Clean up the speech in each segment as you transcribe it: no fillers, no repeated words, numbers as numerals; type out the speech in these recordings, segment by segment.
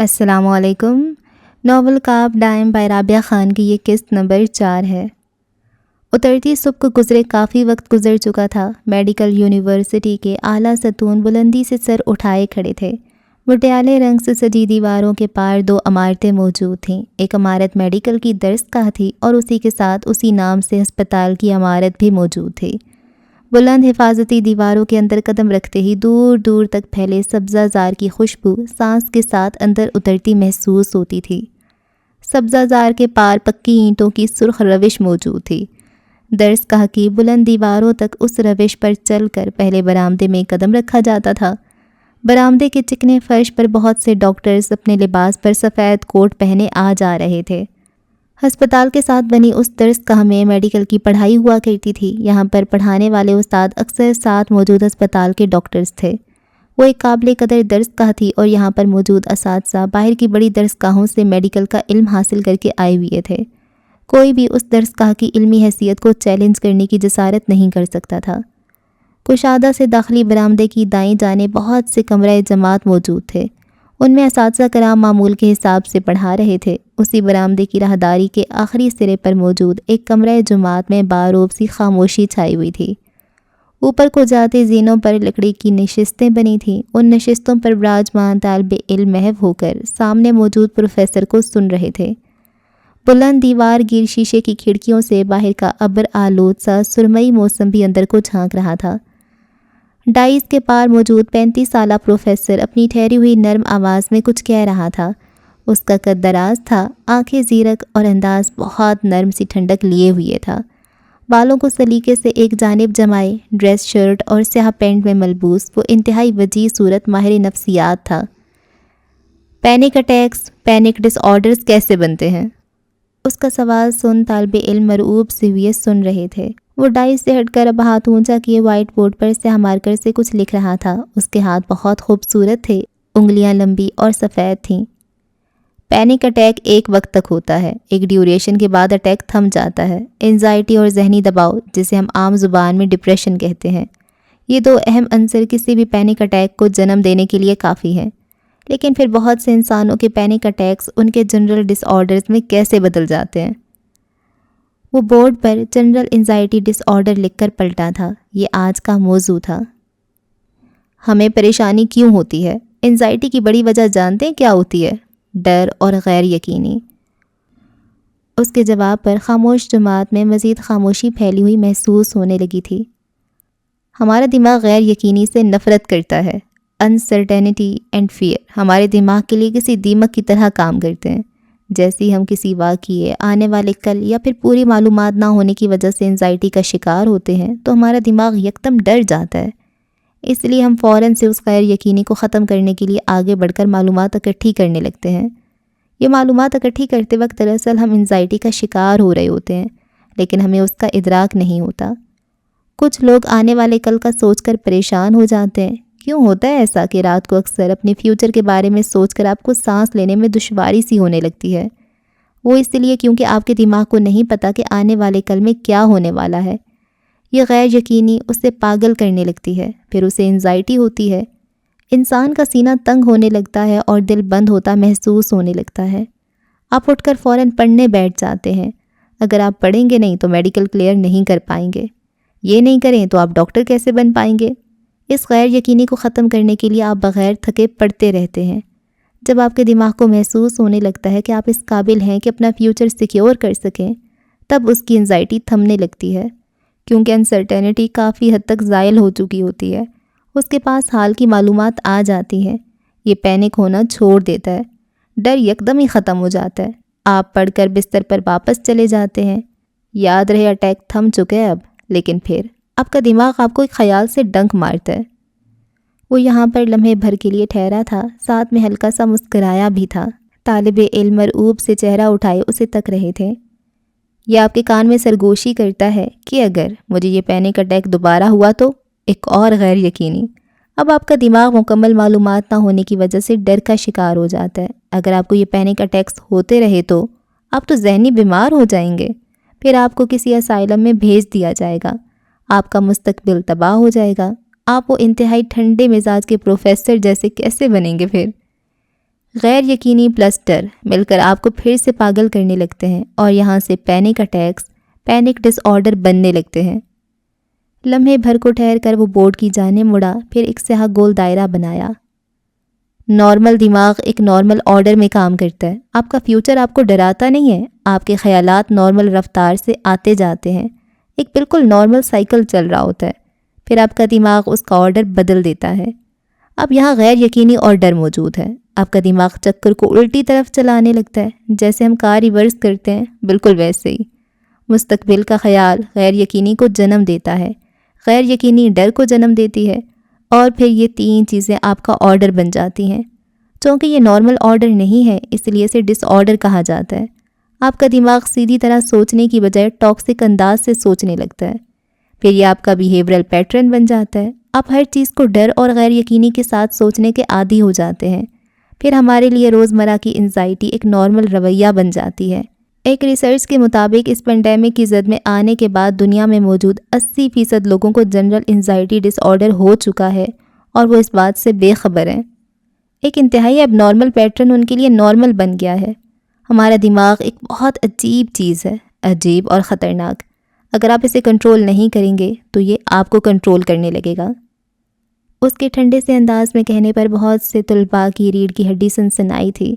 السلام علیکم۔ Novel Kaab ڈائم by Rabia Khan کی یہ قسط نمبر 4 ہے۔ اترتی صبح کو گزرے کافی وقت گزر چکا تھا۔ میڈیکل یونیورسٹی کے اعلیٰ ستون بلندی سے سر اٹھائے کھڑے تھے۔ مٹیالے رنگ سے سجی دیواروں کے پار 2 عمارتیں موجود تھیں۔ ایک عمارت میڈیکل کی درسگاہ تھی اور اسی کے ساتھ اسی نام سے ہسپتال کی عمارت بھی موجود تھی۔ بلند حفاظتی دیواروں کے اندر قدم رکھتے ہی دور دور تک پھیلے سبزہ زار کی خوشبو سانس کے ساتھ اندر اترتی محسوس ہوتی تھی۔ سبزہ زار کے پار پکی اینٹوں کی سرخ روش موجود تھی۔ درسگاہ کی بلند دیواروں تک اس روش پر چل کر پہلے برآمدے میں قدم رکھا جاتا تھا۔ برآمدے کے چکنے فرش پر بہت سے ڈاکٹرز اپنے لباس پر سفید کوٹ پہنے آ جا رہے تھے۔ ہسپتال کے ساتھ بنی اس درسگاہ میں میڈیکل کی پڑھائی ہوا کرتی تھی۔ یہاں پر پڑھانے والے استاد اکثر ساتھ موجود ہسپتال کے ڈاکٹرز تھے۔ وہ ایک قابل قدر درسگاہ تھی اور یہاں پر موجود اساتذہ باہر کی بڑی درسگاہوں سے میڈیکل کا علم حاصل کر کے آئے ہوئے تھے۔ کوئی بھی اس درسگاہ کی علمی حیثیت کو چیلنج کرنے کی جسارت نہیں کر سکتا تھا۔ کشادہ سے داخلی برآمدے کی دائیں جانب بہت سے کمرے جماعت موجود تھے۔ ان میں اساتذہ کرام معمول کے حساب سے پڑھا رہے تھے۔ اسی برآمدے کی راہداری کے آخری سرے پر موجود ایک کمرہ جماعت میں باروب سی خاموشی چھائی ہوئی تھی۔ اوپر کو جاتے زینوں پر لکڑی کی نشستیں بنی تھیں۔ ان نشستوں پر براجمان طالب علم محو ہو کر سامنے موجود پروفیسر کو سن رہے تھے۔ بلند دیوار گیر شیشے کی کھڑکیوں سے باہر کا ابر آلود سا سرمئی موسم بھی اندر کو جھانک رہا تھا۔ ڈائز کے پار موجود 35 سالہ پروفیسر اپنی ٹھہری ہوئی نرم آواز میں کچھ کہہ رہا تھا۔ اس کا قد دراز تھا، آنکھیں زیرک اور انداز بہت نرم سی ٹھنڈک لیے ہوئے تھا۔ بالوں کو سلیقے سے ایک جانب جمائے، ڈریس شرٹ اور سیاہ پینٹ میں ملبوس، وہ انتہائی وجیح صورت ماہر نفسیات تھا۔ پینک اٹیکس، پینک ڈس آرڈرز کیسے بنتے ہیں؟ اس کا سوال سن طالب علم مرعوب سے ہوئے سن رہے تھے۔ وہ ڈائز سے ہٹ کر اب ہاتھ اونچا کیے وائٹ بورڈ پر سیاہ مارکر سے کچھ لکھ رہا تھا۔ اس کے ہاتھ بہت خوبصورت تھے، انگلیاں لمبی اور سفید تھیں۔ پینک اٹیک ایک وقت تک ہوتا ہے، ایک ڈیوریشن کے بعد اٹیک تھم جاتا ہے۔ انزائٹی اور ذہنی دباؤ، جسے ہم عام زبان میں ڈپریشن کہتے ہیں، یہ 2 اہم عنصر کسی بھی پینک اٹیک کو جنم دینے کے لیے کافی ہیں۔ لیکن پھر بہت سے انسانوں کے پینک اٹیکس ان کے جنرل ڈس آرڈرز میں کیسے بدل جاتے ہیں؟ وہ بورڈ پر جنرل انزائٹی ڈس آرڈر لکھ کر پلٹا تھا۔ یہ آج کا موضوع تھا۔ ہمیں پریشانی کیوں ہوتی ہے؟ انزائٹی کی بڑی وجہ جانتے ہیں کیا ہوتی ہے؟ ڈر اور غیر یقینی۔ اس کے جواب پر خاموش جماعت میں مزید خاموشی پھیلی ہوئی محسوس ہونے لگی تھی۔ ہمارا دماغ غیر یقینی سے نفرت کرتا ہے۔ انسرٹینٹی اینڈ فیئر ہمارے دماغ کے لیے کسی دیمک کی طرح کام کرتے ہیں۔ جیسے ہی ہم کسی واقعے، آنے والے کل یا پھر پوری معلومات نہ ہونے کی وجہ سے انزائٹی کا شکار ہوتے ہیں تو ہمارا دماغ یکدم ڈر جاتا ہے۔ اس لیے ہم فوراً سے اس غیر یقینی کو ختم کرنے کے لیے آگے بڑھ کر معلومات اکٹھی کرنے لگتے ہیں۔ یہ معلومات اکٹھی کرتے وقت دراصل ہم انزائٹی کا شکار ہو رہے ہوتے ہیں، لیکن ہمیں اس کا ادراک نہیں ہوتا۔ کچھ لوگ آنے والے کل کا سوچ کر پریشان ہو جاتے ہیں۔ کیوں ہوتا ہے ایسا کہ رات کو اکثر اپنے فیوچر کے بارے میں سوچ کر آپ کو سانس لینے میں دشواری سی ہونے لگتی ہے؟ وہ اس لیے کیونکہ آپ کے دماغ کو نہیں پتہ کہ آنے والے کل میں کیا ہونے والا ہے۔ یہ غیر یقینی اسے پاگل کرنے لگتی ہے، پھر اسے انزائٹی ہوتی ہے۔ انسان کا سینہ تنگ ہونے لگتا ہے اور دل بند ہوتا محسوس ہونے لگتا ہے۔ آپ اٹھ کر فوراً پڑھنے بیٹھ جاتے ہیں۔ اگر آپ پڑھیں گے نہیں تو میڈیکل کلیئر نہیں کر پائیں گے۔ یہ نہیں کریں تو آپ ڈاکٹر کیسے بن پائیں گے؟ اس غیر یقینی کو ختم کرنے کے لیے آپ بغیر تھکے پڑھتے رہتے ہیں۔ جب آپ کے دماغ کو محسوس ہونے لگتا ہے کہ آپ اس قابل ہیں کہ اپنا فیوچر سیکیور کر سکیں، تب اس کی انزائٹی تھمنے لگتی ہے، کیونکہ انسرٹینٹی کافی حد تک زائل ہو چکی ہوتی ہے۔ اس کے پاس حال کی معلومات آ جاتی ہیں۔ یہ پینک ہونا چھوڑ دیتا ہے، ڈر یکدم ہی ختم ہو جاتا ہے۔ آپ پڑھ کر بستر پر واپس چلے جاتے ہیں۔ یاد رہے اٹیک تھم چکے ہے اب، لیکن پھر آپ کا دماغ آپ کو ایک خیال سے ڈنک مارتا ہے۔ وہ یہاں پر لمحے بھر کے لیے ٹھہرا تھا، ساتھ میں ہلکا سا مسکرایا بھی تھا۔ طالب علم مرعوب سے چہرہ اٹھائے اسے تک رہے تھے۔ یہ آپ کے کان میں سرگوشی کرتا ہے کہ اگر مجھے یہ پینک اٹیک دوبارہ ہوا تو؟ ایک اور غیر یقینی۔ اب آپ کا دماغ مکمل معلومات نہ ہونے کی وجہ سے ڈر کا شکار ہو جاتا ہے۔ اگر آپ کو یہ پینک اٹیکس ہوتے رہے تو آپ تو ذہنی بیمار ہو جائیں گے۔ پھر آپ کو کسی اسائلم میں بھیج دیا جائے گا۔ آپ کا مستقبل تباہ ہو جائے گا۔ آپ وہ انتہائی ٹھنڈے مزاج کے پروفیسر جیسے کیسے بنیں گے پھر؟ غیر یقینی پلس ڈر مل کر آپ کو پھر سے پاگل کرنے لگتے ہیں اور یہاں سے پینک اٹیکس، پینک ڈس آرڈر بننے لگتے ہیں۔ لمحے بھر کو ٹھہر کر وہ بورڈ کی جانب مڑا، پھر ایک سیاہ گول دائرہ بنایا۔ نارمل دماغ ایک نارمل آرڈر میں کام کرتا ہے۔ آپ کا فیوچر آپ کو ڈراتا نہیں ہے، آپ کے خیالات نارمل رفتار سے آتے جاتے ہیں، ایک بالکل نارمل سائیکل چل رہا ہوتا ہے، پھر آپ کا دماغ اس کا آرڈر بدل دیتا ہے۔ اب یہاں غیر یقینی آرڈر موجود ہے، آپ کا دماغ چکر کو الٹی طرف چلانے لگتا ہے، جیسے ہم کار ریورس کرتے ہیں بالکل ویسے ہی۔ مستقبل کا خیال غیر یقینی کو جنم دیتا ہے، غیر یقینی ڈر کو جنم دیتی ہے، اور پھر یہ تین چیزیں آپ کا آرڈر بن جاتی ہیں۔ چونکہ یہ نارمل آرڈر نہیں ہے، اس لیے اسے ڈس آرڈر کہا جاتا ہے۔ آپ کا دماغ سیدھی طرح سوچنے کی بجائے ٹاکسک انداز سے سوچنے لگتا ہے، پھر یہ آپ کا بیہیورل پیٹرن بن جاتا ہے۔ آپ ہر چیز کو ڈر اور غیر یقینی کے ساتھ سوچنے کے عادی ہو جاتے ہیں، پھر ہمارے لیے روزمرہ کی انزائٹی ایک نارمل رویہ بن جاتی ہے۔ ایک ریسرچ کے مطابق اس پینڈیمک کی زد میں آنے کے بعد دنیا میں موجود 80% لوگوں کو جنرل انزائٹی ڈس آرڈر ہو چکا ہے، اور وہ اس بات سے بے خبر ہیں۔ ایک انتہائی اب نارمل پیٹرن ان کے لیے نارمل بن گیا ہے۔ ہمارا دماغ ایک بہت عجیب چیز ہے، عجیب اور خطرناک۔ اگر آپ اسے کنٹرول نہیں کریں گے تو یہ آپ کو کنٹرول کرنے لگے گا۔ اس کے ٹھنڈے سے انداز میں کہنے پر بہت سے طلباء کی ریڑھ کی ہڈی سنسنائی تھی۔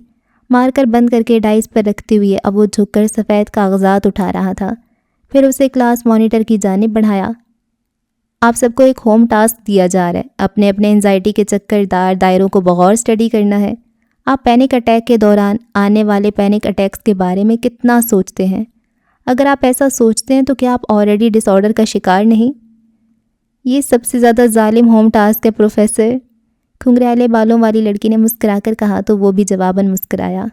مارکر بند کر کے ڈائس پر رکھتے ہوئے اب وہ جھک کر سفید کاغذات اٹھا رہا تھا، پھر اسے کلاس مانیٹر کی جانب بڑھایا۔ آپ سب کو ایک ہوم ٹاسک دیا جا رہا ہے، اپنے اپنے انزائٹی کے چکر دار دائروں کو بغور اسٹڈی کرنا ہے۔ آپ پینک اٹیک کے دوران آنے والے پینک اٹیکس کے بارے میں کتنا سوچتے ہیں؟ اگر آپ ایسا سوچتے ہیں تو کیا آپ آلریڈی ڈس آرڈر کا شکار نہیں؟ یہ سب سے زیادہ ظالم ہوم ٹاسک ہے پروفیسر، کھنگریالے بالوں والی لڑکی نے مسکرا کر کہا تو وہ بھی جواباً مسکرایا۔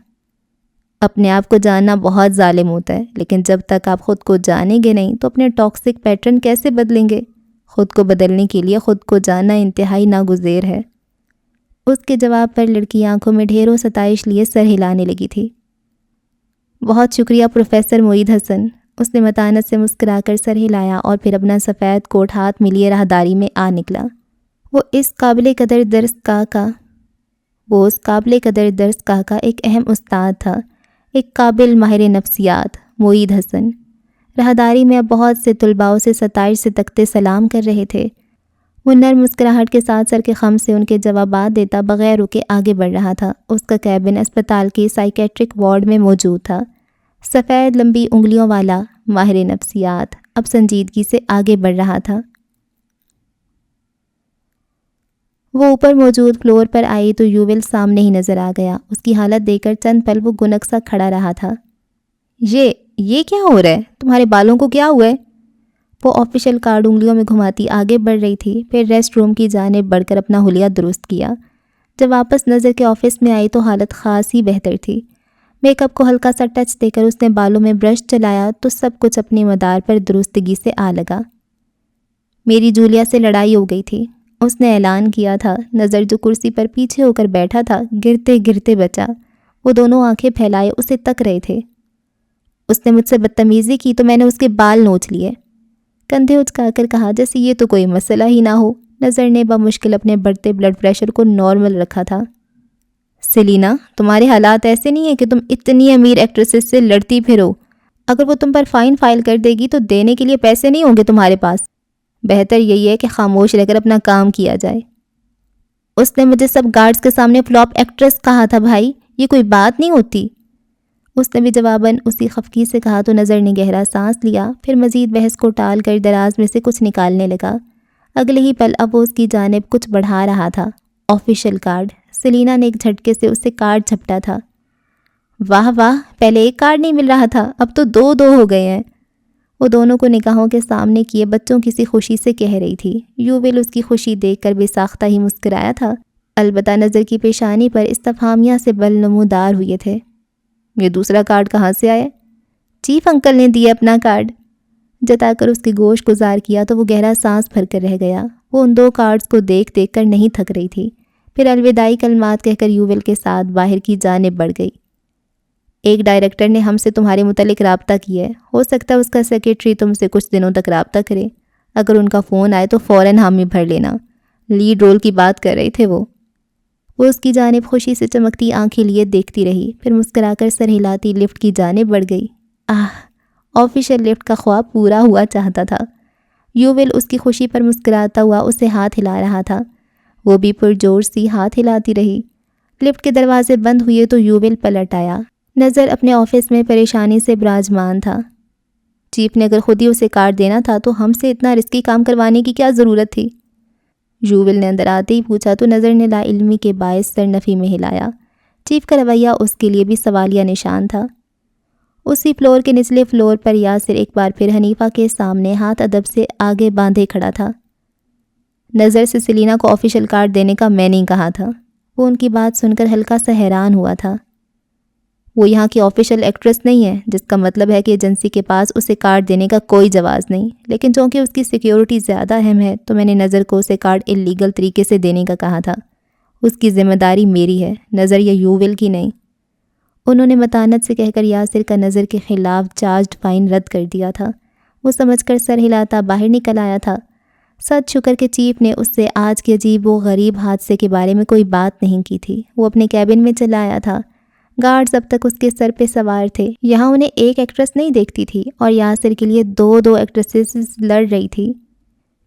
اپنے آپ کو جاننا بہت ظالم ہوتا ہے، لیکن جب تک آپ خود کو جانیں گے نہیں تو اپنے ٹاکسک پیٹرن کیسے بدلیں گے؟ خود کو بدلنے کے لیے خود کو جاننا انتہائی ناگزیر ہے۔ اس کے جواب پر لڑکی آنکھوں میں ڈھیروں ستائش لیے سر ہلانے لگی تھی۔ بہت شکریہ پروفیسر معید حسن، اس نے متانت سے مسکرا کر سر ہلایا اور پھر اپنا سفید کوٹ ہاتھ میں لیے راہداری میں آ نکلا۔ وہ اس قابل قدر درس کا ایک اہم استاد تھا، ایک قابل ماہر نفسیات، معید حسن۔ راہداری میں اب بہت سے طلباء سے ستائش سے تکتے سلام کر رہے تھے۔ وہ نرم مسکراہٹ کے ساتھ سر کے خم سے ان کے جوابات دیتا بغیر رکے آگے بڑھ رہا تھا۔ اس کا کیبن اسپتال کی سائیکیٹرک وارڈ میں موجود تھا۔ سفید لمبی انگلیوں والا ماہر نفسیات اب سنجیدگی سے آگے بڑھ رہا تھا۔ وہ اوپر موجود فلور پر آئی تو یوول سامنے ہی نظر آ گیا۔ اس کی حالت دیکھ کر چند پل وہ گنگ سا کھڑا رہا تھا۔ یہ کیا ہو رہا ہے؟ تمہارے بالوں کو کیا ہوا ہے؟ وہ آفیشل کارڈ انگلیوں میں گھماتی آگے بڑھ رہی تھی، پھر ریسٹ روم کی جانب بڑھ کر اپنا حلیہ درست کیا۔ جب واپس نظر کے آفس میں آئی تو حالت خاص ہی بہتر تھی۔ میک اپ کو ہلکا سا ٹچ دے کر اس نے بالوں میں برش چلایا تو سب کچھ اپنی مدار پر درستگی سے آ لگا۔ میری جولیا سے لڑائی ہو گئی تھی، اس نے اعلان کیا تھا۔ نظر جو کرسی پر پیچھے ہو کر بیٹھا تھا گرتے گرتے بچا۔ وہ دونوں آنکھیں پھیلائے اسے تک رہے تھے۔ اس نے مجھ سے بدتمیزی کی تو میں نے اس کے بال نوچ لیے، کندھے اچکا کر کہا جیسے یہ تو کوئی مسئلہ ہی نہ ہو۔ نظر نے بمشکل اپنے بڑھتے بلڈ پریشر کو نارمل رکھا تھا۔ سیلینا، تمہارے حالات ایسے نہیں ہیں کہ تم اتنی امیر ایکٹریسز سے لڑتی پھرو۔ اگر وہ تم پر فائن فائل کر دے گی تو دینے کے لیے پیسے نہیں ہوں گے تمہارے پاس۔ بہتر یہی ہے کہ خاموش رہ کر اپنا کام کیا جائے۔ اس نے مجھے سب گارڈز کے سامنے فلاپ ایکٹریس کہا تھا بھائی، یہ کوئی بات نہیں ہوتی۔ اس نے بھی جواباً اسی خفگی سے کہا تو نظر نے گہرا سانس لیا، پھر مزید بحث کو ٹال کر دراز میں سے کچھ نکالنے لگا۔ اگلے ہی پل اب وہ اس کی جانب کچھ بڑھا رہا تھا۔ Official card. سیلینا نے ایک جھٹکے سے اس سے کارڈ جھپٹا تھا۔ واہ واہ، پہلے ایک کارڈ نہیں مل رہا تھا، اب تو دو ہو گئے ہیں۔ وہ دونوں کو نگاہوں کے سامنے کیے بچوں کی سی خوشی سے کہہ رہی تھی۔ یوول اس کی خوشی دیکھ کر بے ساختہ ہی مسکرایا تھا، البتہ نظر کی پیشانی پر استفہامیہ سے بل نمودار ہوئے تھے۔ یہ دوسرا کارڈ کہاں سے آیا؟ چیف انکل نے دیا اپنا کارڈ، جتا کر اس کی گوش گزار کیا تو وہ گہرا سانس بھر کر رہ گیا۔ وہ ان دو کارڈز کو دیکھ کر نہیں تھک رہی تھی، پھر الوداعی کلمات کہہ کر یوول کے ساتھ باہر کی جانب بڑھ گئی۔ ایک ڈائریکٹر نے ہم سے تمہارے متعلق رابطہ کیا ہے، ہو سکتا ہے اس کا سیکریٹری تم سے کچھ دنوں تک رابطہ کرے۔ اگر ان کا فون آئے تو فوراً حامی بھر لینا۔ لیڈ رول کی بات کر رہے تھے وہ وہ اس کی جانب خوشی سے چمکتی آنکھیں لیے دیکھتی رہی، پھر مسکرا کر سر ہلاتی لفٹ کی جانب بڑھ گئی۔ آفیشیل لفٹ کا خواب پورا ہوا چاہتا تھا۔ یوول اس کی خوشی پر مسکراتا ہوا اسے ہاتھ ہلا رہا تھا، وہ بھی پرجوش سی ہاتھ ہلاتی رہی۔ لفٹ کے دروازے بند ہوئے تو یوول پلٹ آیا، نظر اپنے آفس میں پریشانی سے براجمان تھا۔ چیف نے اگر خود ہی اسے کارڈ دینا تھا تو ہم سے اتنا رسکی کام کروانے کی کیا ضرورت تھی؟ یوول نے اندر آتے ہی پوچھا تو نظر نے لا علمی کے باعث سر نفی میں ہلایا۔ چیف کا رویہ اس کے لیے بھی سوالیہ نشان تھا۔ اسی فلور کے نچلے فلور پر یاسر ایک بار پھر حنیفہ کے سامنے ہاتھ ادب سے آگے باندھے کھڑا تھا۔ نظر سے سیلینا کو آفیشیل کارڈ دینے کا میں نہیں کہا تھا۔ وہ ان کی بات سن کر ہلکا سا حیران ہوا تھا۔ وہ یہاں کی آفیشیل ایکٹریس نہیں ہے، جس کا مطلب ہے کہ ایجنسی کے پاس اسے کارڈ دینے کا کوئی جواز نہیں، لیکن چونکہ اس کی سیکیورٹی زیادہ اہم ہے تو میں نے نظر کو اسے کارڈ اللیگل طریقے سے دینے کا کہا تھا۔ اس کی ذمہ داری میری ہے، نظر یا یوول کی نہیں۔ انہوں نے متانت سے کہہ کر یاسر کا نظر کے خلاف چارجڈ فائن رد کر دیا تھا۔ وہ سمجھ کر سر ہلاتا باہر نکل آیا تھا۔ سچ شکر کہ چیف نے اس سے آج کے عجیب و غریب حادثے کے بارے میں کوئی بات نہیں کی تھی۔ وہ اپنے کیبن میں چلا آیا تھا۔ گارڈز اب تک اس کے سر پہ سوار تھے۔ یہاں انہیں ایک ایکٹریس نہیں دیکھتی تھی اور یاسر کے لیے دو ایکٹریسز لڑ رہی تھی۔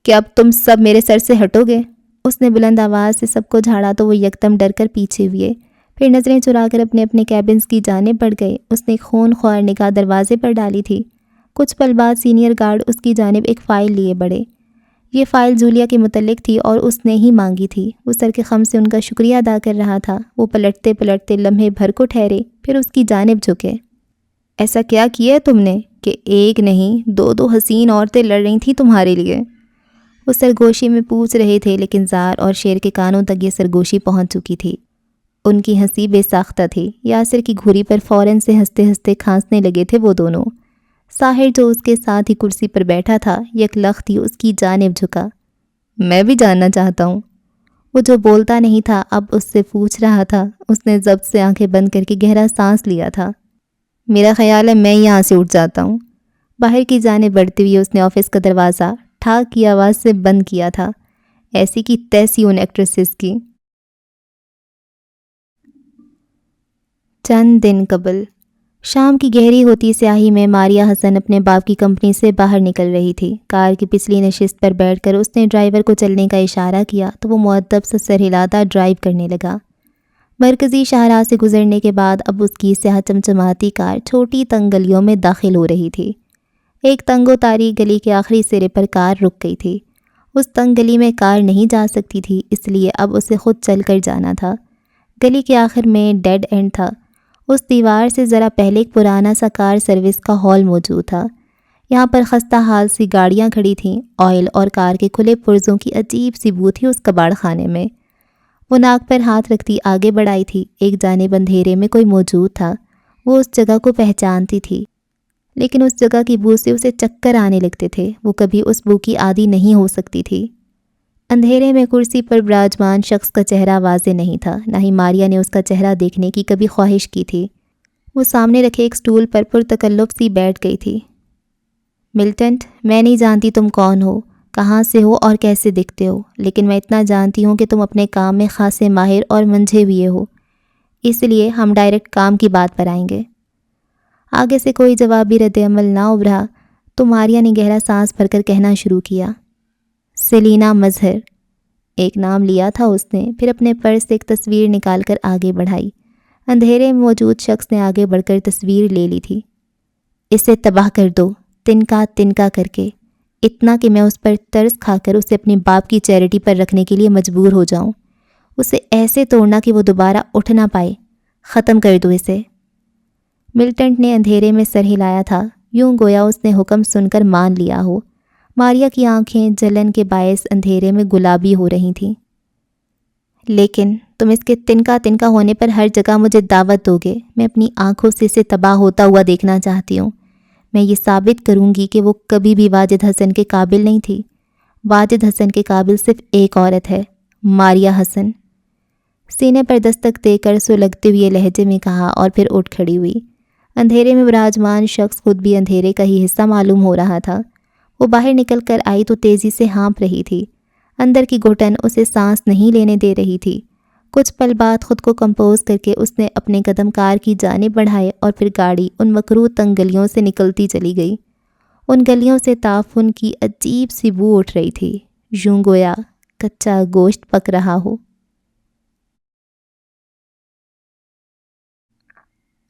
کہ اب تم سب میرے سر سے ہٹو گے؟ اس نے بلند آواز سے سب کو جھاڑا تو وہ یکدم ڈر کر پیچھے ہوئے، پھر نظریں چرا کر اپنے اپنے کیبنز کی جانب بڑھ گئے۔ اس نے خون خوار نگاہ دروازے پر ڈالی تھی۔ کچھ پل بعد سینئر گارڈ اس کی جانب ایک فائل لیے بڑھے۔ یہ فائل جولیا کے متعلق تھی اور اس نے ہی مانگی تھی۔ وہ سر کے خم سے ان کا شکریہ ادا کر رہا تھا۔ وہ پلٹتے پلٹتے لمحے بھر کو ٹھہرے، پھر اس کی جانب جھکے۔ ایسا کیا کیا ہے تم نے کہ ایک نہیں دو حسین عورتیں لڑ رہی تھیں تمہارے لیے؟ وہ سرگوشی میں پوچھ رہے تھے، لیکن زار اور شیر کے کانوں تک یہ سرگوشی پہنچ چکی تھی۔ ان کی ہنسی بے ساختہ تھی۔ یاسر کی گھوری پر فوراً سے ہنستے ہنستے کھانسنے لگے تھے وہ دونوں۔ ساحر جو اس کے ساتھ ہی کرسی پر بیٹھا تھا یک لخت ہی اس کی جانب جھکا۔ میں بھی جاننا چاہتا ہوں۔ وہ جو بولتا نہیں تھا اب اس سے پوچھ رہا تھا۔ اس نے ضبط سے آنکھیں بند کر کے گہرا سانس لیا تھا۔ میرا خیال ہے میں یہاں سے اٹھ جاتا ہوں۔ باہر کی جانب بڑھتے ہوئے اس نے آفس کا دروازہ ٹھاک کی آواز سے بند کیا تھا۔ ایسی کی تیسی ان ایکٹریسز کی۔ چند دن قبل شام کی گہری ہوتی سیاہی میں ماریہ حسن اپنے باپ کی کمپنی سے باہر نکل رہی تھی۔ کار کی پچھلی نشست پر بیٹھ کر اس نے ڈرائیور کو چلنے کا اشارہ کیا تو وہ مؤدب سے سر ہلاتا ڈرائیو کرنے لگا۔ مرکزی شاہراہ سے گزرنے کے بعد اب اس کی سیاہ چمچماتی کار چھوٹی تنگ گلیوں میں داخل ہو رہی تھی۔ ایک تنگ و تاریک گلی کے آخری سرے پر کار رک گئی تھی۔ اس تنگ گلی میں کار نہیں جا سکتی تھی، اس لیے اب اسے خود چل کر جانا تھا۔ گلی کے آخر میں ڈیڈ اینڈ تھا۔ اس دیوار سے ذرا پہلے ایک پرانا سا کار سروس کا ہال موجود تھا۔ یہاں پر خستہ حال سی گاڑیاں کھڑی تھیں۔ آئل اور کار کے کھلے پرزوں کی عجیب سی بو تھی اس کباڑ خانے میں۔ وہ ناک پر ہاتھ رکھتی آگے بڑھائی تھی۔ ایک جانب اندھیرے میں کوئی موجود تھا۔ وہ اس جگہ کو پہچانتی تھی، لیکن اس جگہ کی بو سے اسے چکر آنے لگتے تھے۔ وہ کبھی اس بو کی عادی نہیں ہو سکتی تھی۔ اندھیرے میں کرسی پر براجمان شخص کا چہرہ واضح نہیں تھا، نہ ہی ماریہ نے اس کا چہرہ دیکھنے کی کبھی خواہش کی تھی۔ وہ سامنے رکھے ایک سٹول پر پرتکلف سی بیٹھ گئی تھی۔ ملٹنٹ، میں نہیں جانتی تم کون ہو، کہاں سے ہو اور کیسے دکھتے ہو، لیکن میں اتنا جانتی ہوں کہ تم اپنے کام میں خاصے ماہر اور منجھے ہوئے ہو، اس لیے ہم ڈائریکٹ کام کی بات پر آئیں گے۔ آگے سے کوئی جوابی رد عمل نہ ابھرا تو ماریہ نے گہرا سانس بھر کر کہنا شروع کیا۔ سیلینا مظہر۔ ایک نام لیا تھا اس نے، پھر اپنے پرس سے ایک تصویر نکال کر آگے بڑھائی۔ اندھیرے میں موجود شخص نے آگے بڑھ کر تصویر لے لی تھی۔ اسے تباہ کر دو، تنکا تنکا کر کے، اتنا کہ میں اس پر ترس کھا کر اسے اپنے باپ کی چیریٹی پر رکھنے کے لیے مجبور ہو جاؤں۔ اسے ایسے توڑنا کہ وہ دوبارہ اٹھ نہ پائے۔ ختم کر دو اسے۔ ملٹنٹ نے اندھیرے میں سر ہلایا تھا، یوں گویا اس نے حکم سن کر مان لیا ہو۔ ماریہ کی آنکھیں جلن کے باعث اندھیرے میں گلابی ہو رہی تھیں۔ لیکن تم اس کے تنکا تنکا ہونے پر ہر جگہ مجھے دعوت دو گے۔ میں اپنی آنکھوں سے اسے تباہ ہوتا ہوا دیکھنا چاہتی ہوں۔ میں یہ ثابت کروں گی کہ وہ کبھی بھی واجد حسن کے قابل نہیں تھی۔ واجد حسن کے قابل صرف ایک عورت ہے، ماریہ حسن۔ سینے پر دستک دے کر سلگتے ہوئے لہجے میں کہا اور پھر اٹھ کھڑی ہوئی۔ اندھیرے میں براجمان شخص خود بھی اندھیرے کا ہی حصہ معلوم ہو رہا تھا۔ وہ باہر نکل کر آئی تو تیزی سے ہانپ رہی تھی۔ اندر کی گھٹن اسے سانس نہیں لینے دے رہی تھی۔ کچھ پل بعد خود کو کمپوز کر کے اس نے اپنے قدم کار کی جانب بڑھائے اور پھر گاڑی ان مکروہ تنگ گلیوں سے نکلتی چلی گئی۔ ان گلیوں سے تعفن کی عجیب سی بو اٹھ رہی تھی، یوں گویا کچا گوشت پک رہا ہو۔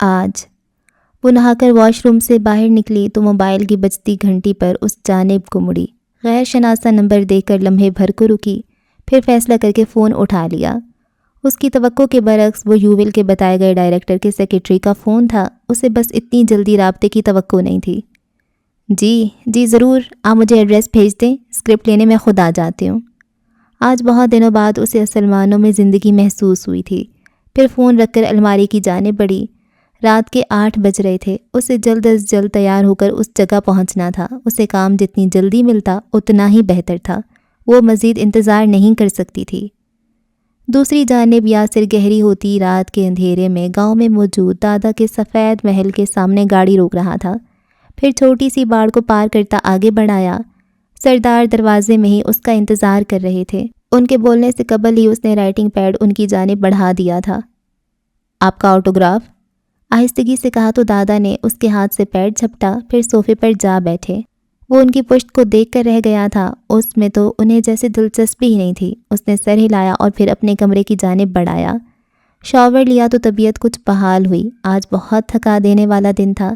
آج وہ نہا کر واش روم سے باہر نکلی تو موبائل کی بجتی گھنٹی پر اس جانب کو مڑی، غیر شناسا نمبر دیکھ کر لمحے بھر کو رکی، پھر فیصلہ کر کے فون اٹھا لیا۔ اس کی توقع کے برعکس وہ یوول کے بتائے گئے ڈائریکٹر کے سیکرٹری کا فون تھا۔ اسے بس اتنی جلدی رابطے کی توقع نہیں تھی۔ جی ضرور، آپ مجھے ایڈریس بھیج دیں، اسکرپٹ لینے میں خود آ جاتی ہوں۔ آج بہت دنوں بعد اسے اصل معنوں میں زندگی محسوس ہوئی تھی۔ پھر فون رکھ کر الماری کی جانب بڑھی۔ رات کے 8 بج رہے تھے۔ اسے جلد از جلد تیار ہو کر اس جگہ پہنچنا تھا۔ اسے کام جتنی جلدی ملتا اتنا ہی بہتر تھا۔ وہ مزید انتظار نہیں کر سکتی تھی۔ دوسری جانب یاسر گہری ہوتی رات کے اندھیرے میں گاؤں میں موجود دادا کے سفید محل کے سامنے گاڑی روک رہا تھا، پھر چھوٹی سی باڑ کو پار کرتا آگے بڑھایا۔ سردار دروازے میں ہی اس کا انتظار کر رہے تھے۔ ان کے بولنے سے قبل ہی اس نے رائٹنگ پیڈ ان کی جانب بڑھا دیا تھا۔ آپ کا آٹوگراف؟ آہستگی سے کہا تو دادا نے اس کے ہاتھ سے پیڈ جھپٹا، پھر صوفے پر جا بیٹھے۔ وہ ان کی پشت کو دیکھ کر رہ گیا تھا، اس میں تو انہیں جیسے دلچسپی ہی نہیں تھی۔ اس نے سر ہلایا اور پھر اپنے کمرے کی جانب بڑھایا۔ شاور لیا تو طبیعت کچھ بحال ہوئی۔ آج بہت تھکا دینے والا دن تھا۔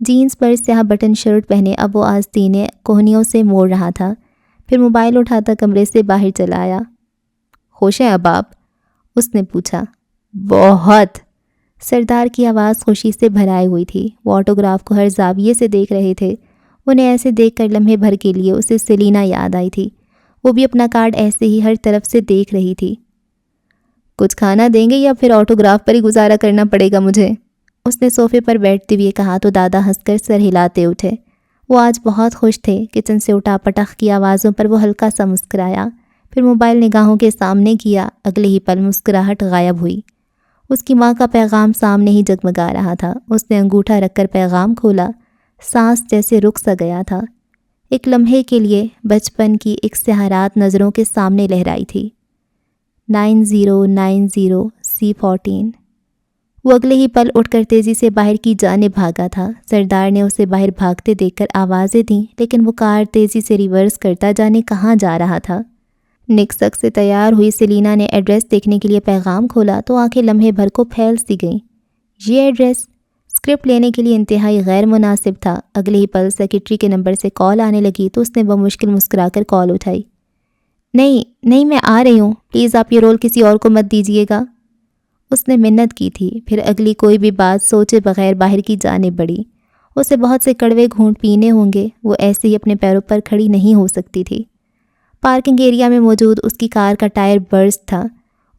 جینز پر سیاہ بٹن شرٹ پہنے اب وہ آستینے کوہنیوں سے موڑ رہا تھا، پھر موبائل اٹھاتا کمرے سے باہر چلا آیا۔ خوش ہیں اب آپ؟ اس نے پوچھا۔ بہت۔ سردار کی آواز خوشی سے بھرائی ہوئی تھی۔ وہ آٹوگراف کو ہر زاویے سے دیکھ رہے تھے۔ انہیں ایسے دیکھ کر لمحے بھر کے لیے اسے سیلینا یاد آئی تھی۔ وہ بھی اپنا کارڈ ایسے ہی ہر طرف سے دیکھ رہی تھی۔ کچھ کھانا دیں گے یا پھر آٹوگراف پر ہی گزارا کرنا پڑے گا مجھے؟ اس نے صوفے پر بیٹھتے ہوئے کہا تو دادا ہنس کر سر ہلاتے اٹھے۔ وہ آج بہت خوش تھے۔ کچن سے اٹھا پٹخ کی آوازوں پر وہ ہلکا سا مسکرایا، پھر موبائل نگاہوں کے سامنے کیا۔ اگلے ہی پل مسکراہٹ غائب ہوئی۔ اس کی ماں کا پیغام سامنے ہی جگمگا رہا تھا۔ اس نے انگوٹھا رکھ کر پیغام کھولا۔ سانس جیسے رک سا گیا تھا۔ ایک لمحے کے لیے بچپن کی ایک سیاہ رات نظروں کے سامنے لہرائی تھی۔ 9090 C14۔ وہ اگلے ہی پل اٹھ کر تیزی سے باہر کی جانب بھاگا تھا۔ سردار نے اسے باہر بھاگتے دیکھ کر آوازیں دیں، لیکن وہ کار تیزی سے ریورس کرتا جانے کہاں جا رہا تھا۔ نکسک سے تیار ہوئی سیلینا نے ایڈریس دیکھنے کے لیے پیغام کھولا تو آنکھیں لمحے بھر کو پھیل سی گئیں۔ یہ ایڈریس اسکرپٹ لینے کے لیے انتہائی غیر مناسب تھا۔ اگلے ہی پل سیکرٹری کے نمبر سے کال آنے لگی تو اس نے بمشکل مسکرا کر کال اٹھائی۔ نہیں میں آ رہی ہوں، پلیز آپ یہ رول کسی اور کو مت دیجیے گا۔ اس نے منت کی تھی، پھر اگلی کوئی بھی بات سوچے بغیر باہر کی جانب بڑھی۔ اسے بہت سے کڑوے گھونٹ پینے ہوں گے، وہ ایسے ہی اپنے پیروں پر کھڑی نہیں ہو سکتی تھی۔ پارکنگ ایریا میں موجود اس کی کار کا ٹائر برسٹ تھا۔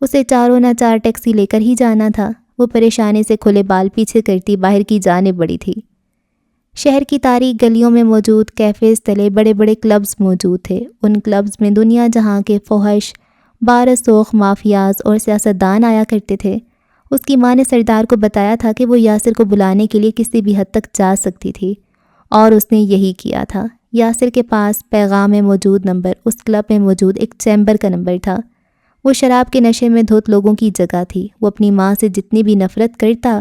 اسے چاروں نہ چار ٹیکسی لے کر ہی جانا تھا۔ وہ پریشانی سے کھلے بال پیچھے کرتی باہر کی جانب بڑھی تھی۔ شہر کی تاریک گلیوں میں موجود کیفیز تلے بڑے بڑے کلبز موجود تھے۔ ان کلبز میں دنیا جہاں کے فحش بارسوخ مافیاز اور سیاستدان آیا کرتے تھے۔ اس کی ماں نے سردار کو بتایا تھا کہ وہ یاسر کو بلانے کے لیے کسی بھی حد تک جا سکتی تھی، اور اس نے یہی کیا تھا۔ یاسر کے پاس پیغام میں موجود نمبر اس کلب میں موجود ایک چیمبر کا نمبر تھا۔ وہ شراب کے نشے میں دھت لوگوں کی جگہ تھی۔ وہ اپنی ماں سے جتنی بھی نفرت کرتا،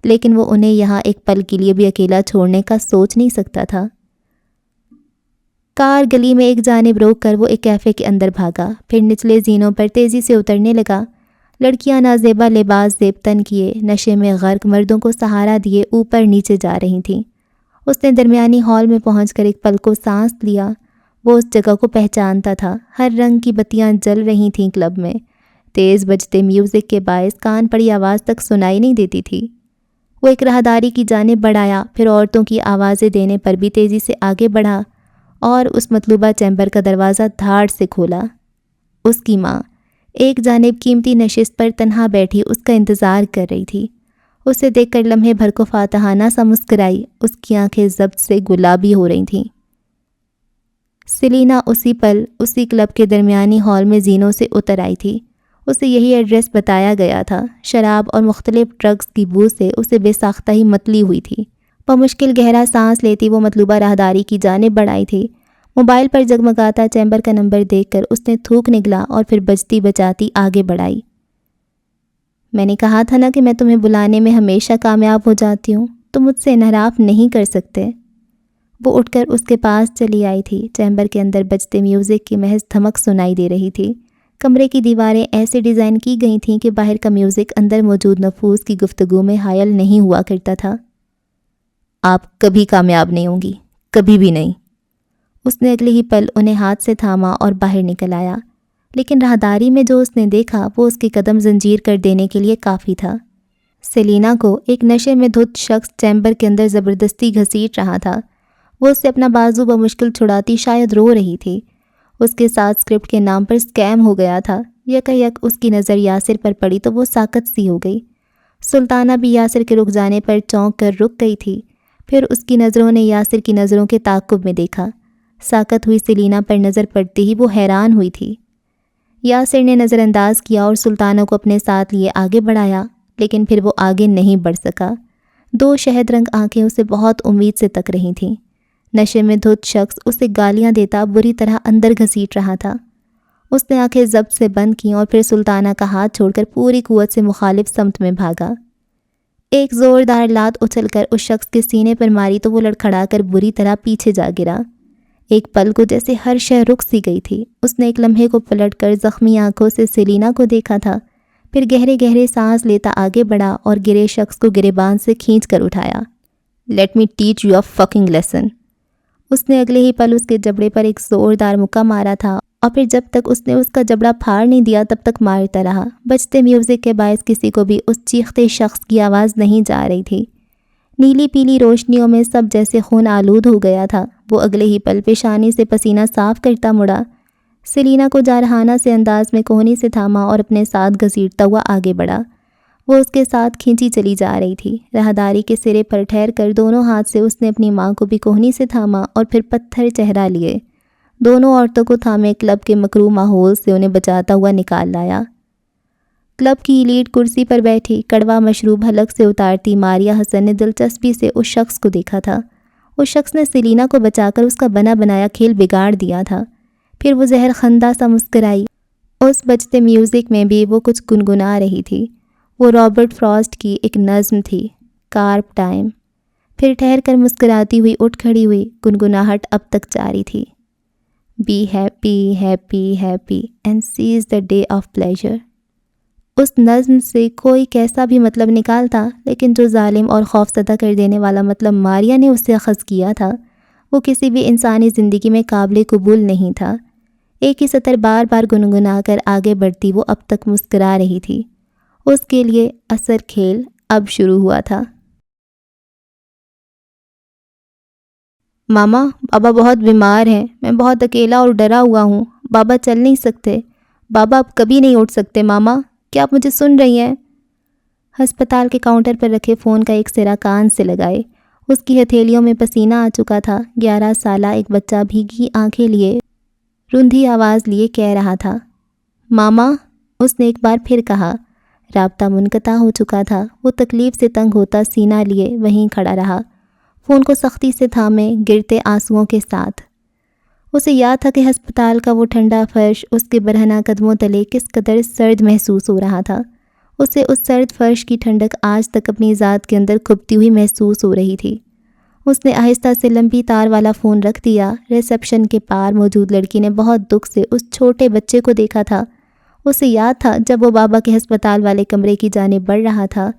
لیکن وہ انہیں یہاں ایک پل کے لیے بھی اکیلا چھوڑنے کا سوچ نہیں سکتا تھا۔ کار گلی میں ایک جانب روک کر وہ ایک کیفے کے اندر بھاگا، پھر نچلے زینوں پر تیزی سے اترنے لگا۔ لڑکیاں نازیبا لباس زیب تن کیے، نشے میں غرق مردوں کو سہارا دیے اوپر نیچے جا رہی تھیں۔ اس نے درمیانی ہال میں پہنچ کر ایک پل کو سانس لیا۔ وہ اس جگہ کو پہچانتا تھا۔ ہر رنگ کی بتیاں جل رہی تھیں کلب میں۔ تیز بجتے میوزک کے باعث کان پڑی آواز تک سنائی نہیں دیتی تھی۔ وہ ایک راہداری کی جانب بڑھایا، پھر عورتوں کی آوازیں دینے پر بھی تیزی سے آگے بڑھا اور اس مطلوبہ چیمبر کا دروازہ دھاڑ سے کھولا۔ اس کی ماں ایک جانب قیمتی نشست پر تنہا بیٹھی اس کا انتظار کر رہی تھی۔ اسے دیکھ کر لمحے بھر کو فاتحانہ سا مسکرائی۔ اس کی آنکھیں ضبط سے گلابی ہو رہی تھیں۔ سیلینا اسی پل اسی کلب کے درمیانی ہال میں زینوں سے اتر آئی تھی۔ اسے یہی ایڈریس بتایا گیا تھا۔ شراب اور مختلف ڈرگز کی بو سے اسے بے ساختہ ہی متلی ہوئی تھی۔ بمشکل گہرا سانس لیتی وہ مطلوبہ راہداری کی جانب بڑھائی تھی۔ موبائل پر جگمگاتا چیمبر کا نمبر دیکھ کر اس نے تھوک نگلا اور پھر بجتی بجاتی آگے بڑھائی۔ میں نے کہا تھا نا کہ میں تمہیں بلانے میں ہمیشہ کامیاب ہو جاتی ہوں، تم مجھ سے انحراف نہیں کر سکتے۔ وہ اٹھ کر اس کے پاس چلی آئی تھی۔ چیمبر کے اندر بجتے میوزک کی محض دھمک سنائی دے رہی تھی۔ کمرے کی دیواریں ایسے ڈیزائن کی گئی تھیں کہ باہر کا میوزک اندر موجود نفوس کی گفتگو میں حائل نہیں ہوا کرتا تھا۔ آپ کبھی کامیاب نہیں ہوں گی، کبھی بھی نہیں۔ اس نے اگلے ہی پل انہیں ہاتھ سے تھاما اور باہر نکل آیا، لیکن راہداری میں جو اس نے دیکھا وہ اس کے قدم زنجیر کر دینے کے لیے کافی تھا۔ سیلینا کو ایک نشے میں دھت شخص چیمبر کے اندر زبردستی گھسیٹ رہا تھا۔ وہ اس سے اپنا بازو بمشکل چھڑاتی شاید رو رہی تھی۔ اس کے ساتھ اسکرپٹ کے نام پر اسکیم ہو گیا تھا۔ یک اس کی نظر یاسر پر پڑی تو وہ ساکت سی ہو گئی۔ سلطانہ بھی یاسر کے رک جانے پر چونک کر رک گئی تھی۔ پھر اس کی نظروں نے یاسر کی نظروں کے تعاقب میں دیکھا۔ ساکت ہوئی سیلینا پر نظر پڑتے ہی وہ حیران ہوئی تھی۔ یاسر نے نظر انداز کیا اور سلطانہ کو اپنے ساتھ لیے آگے بڑھایا، لیکن پھر وہ آگے نہیں بڑھ سکا۔ دو شہد رنگ آنکھیں اسے بہت امید سے تک رہی تھیں۔ نشے میں دھت شخص اسے گالیاں دیتا بری طرح اندر گھسیٹ رہا تھا۔ اس نے آنکھیں ضبط سے بند کیں اور پھر سلطانہ کا ہاتھ چھوڑ کر پوری قوت سے مخالف سمت میں بھاگا۔ ایک زوردار لات اچھل کر اس شخص کے سینے پر ماری تو وہ لڑکھڑا کر بری طرح پیچھے جا گرا۔ ایک پل کو جیسے ہر شے رک سی گئی تھی۔ اس نے ایک لمحے کو پلٹ کر زخمی آنکھوں سے سیلینا کو دیکھا تھا، پھر گہرے گہرے سانس لیتا آگے بڑھا اور گرے شخص کو گریبان سے کھینچ کر اٹھایا۔ Let me teach you a fucking lesson. اس نے اگلے ہی پل اس کے جبڑے پر ایک زوردار مکہ مارا تھا اور پھر جب تک اس نے اس کا جبڑا پھاڑ نہیں دیا تب تک مارتا رہا۔ بجتے میوزک کے باعث کسی کو بھی اس چیختے شخص کی آواز نہیں جا رہی تھی۔ نیلی پیلی روشنیوں میں سب جیسے خون آلود ہو گیا تھا۔ وہ اگلے ہی پل پیشانی سے پسینہ صاف کرتا مڑا۔ سیلینا کو جارحانہ سے انداز میں کوہنی سے تھاما اور اپنے ساتھ گھسیٹتا ہوا آگے بڑھا۔ وہ اس کے ساتھ کھینچی چلی جا رہی تھی۔ راہداری کے سرے پر ٹھہر کر دونوں ہاتھ سے اس نے اپنی ماں کو بھی کوہنی سے تھاما اور پھر پتھر چہرہ لیے۔ دونوں عورتوں کو تھامے کلب کے مکروہ ماحول سے انہیں بچاتا ہوا نکال لایا۔ کلب کی لیڈ کرسی پر بیٹھی کڑوا مشروب حلق سے اتارتی ماریہ حسن نے دلچسپی سے اس شخص کو دیکھا تھا۔ اس شخص نے سیلینا کو بچا کر اس کا بنا بنایا کھیل بگاڑ دیا تھا۔ پھر وہ زہر خندہ سا مسکرائی۔ اس بجتے میوزک میں بھی وہ کچھ گنگنا رہی تھی۔ وہ رابرٹ فراسٹ کی ایک نظم تھی، کارپ ٹائم۔ پھر ٹھہر کر مسکراتی ہوئی اٹھ کھڑی ہوئی۔ گنگناہٹ اب تک جاری تھی۔ Be happy happy happy and seize the day of pleasure. اس نظم سے کوئی کیسا بھی مطلب نکالتا، لیکن جو ظالم اور خوفزدہ کر دینے والا مطلب ماریہ نے اس سے اخذ کیا تھا وہ کسی بھی انسانی زندگی میں قابل قبول نہیں تھا۔ ایک ہی سطر بار بار گنگنا کر آگے بڑھتی وہ اب تک مسکرا رہی تھی۔ اس کے لیے اثر کھیل اب شروع ہوا تھا۔ ماما، بابا بہت بیمار ہیں، میں بہت اکیلا اور ڈرا ہوا ہوں۔ بابا چل نہیں سکتے۔ بابا اب کبھی نہیں اٹھ سکتے۔ ماما، کیا آپ مجھے سن رہی ہیں؟ ہسپتال کے کاؤنٹر پر رکھے فون کا ایک سرا کان سے لگائے۔ اس کی ہتھیلیوں میں پسینہ آ چکا تھا۔ 11 سالہ ایک بچہ بھیگی آنکھیں لیے روندھی آواز لیے کہہ رہا تھا، ماما۔ اس نے ایک بار پھر کہا۔ رابطہ منقطع ہو چکا تھا۔ وہ تکلیف سے تنگ ہوتا سینہ لیے وہیں کھڑا رہا، فون کو سختی سے تھامے گرتے آنسوؤں کے ساتھ۔ اسے یاد تھا کہ ہسپتال کا وہ ٹھنڈا فرش اس کے برہنہ قدموں تلے کس قدر سرد محسوس ہو رہا تھا۔ اسے اس سرد فرش کی ٹھنڈک آج تک اپنی ذات کے اندر کھپتی ہوئی محسوس ہو رہی تھی۔ اس نے آہستہ سے لمبی تار والا فون رکھ دیا۔ ریسیپشن کے پار موجود لڑکی نے بہت دکھ سے اس چھوٹے بچے کو دیکھا تھا۔ اسے یاد تھا جب وہ بابا کے ہسپتال والے کمرے کی جانب بڑھ رہا تھا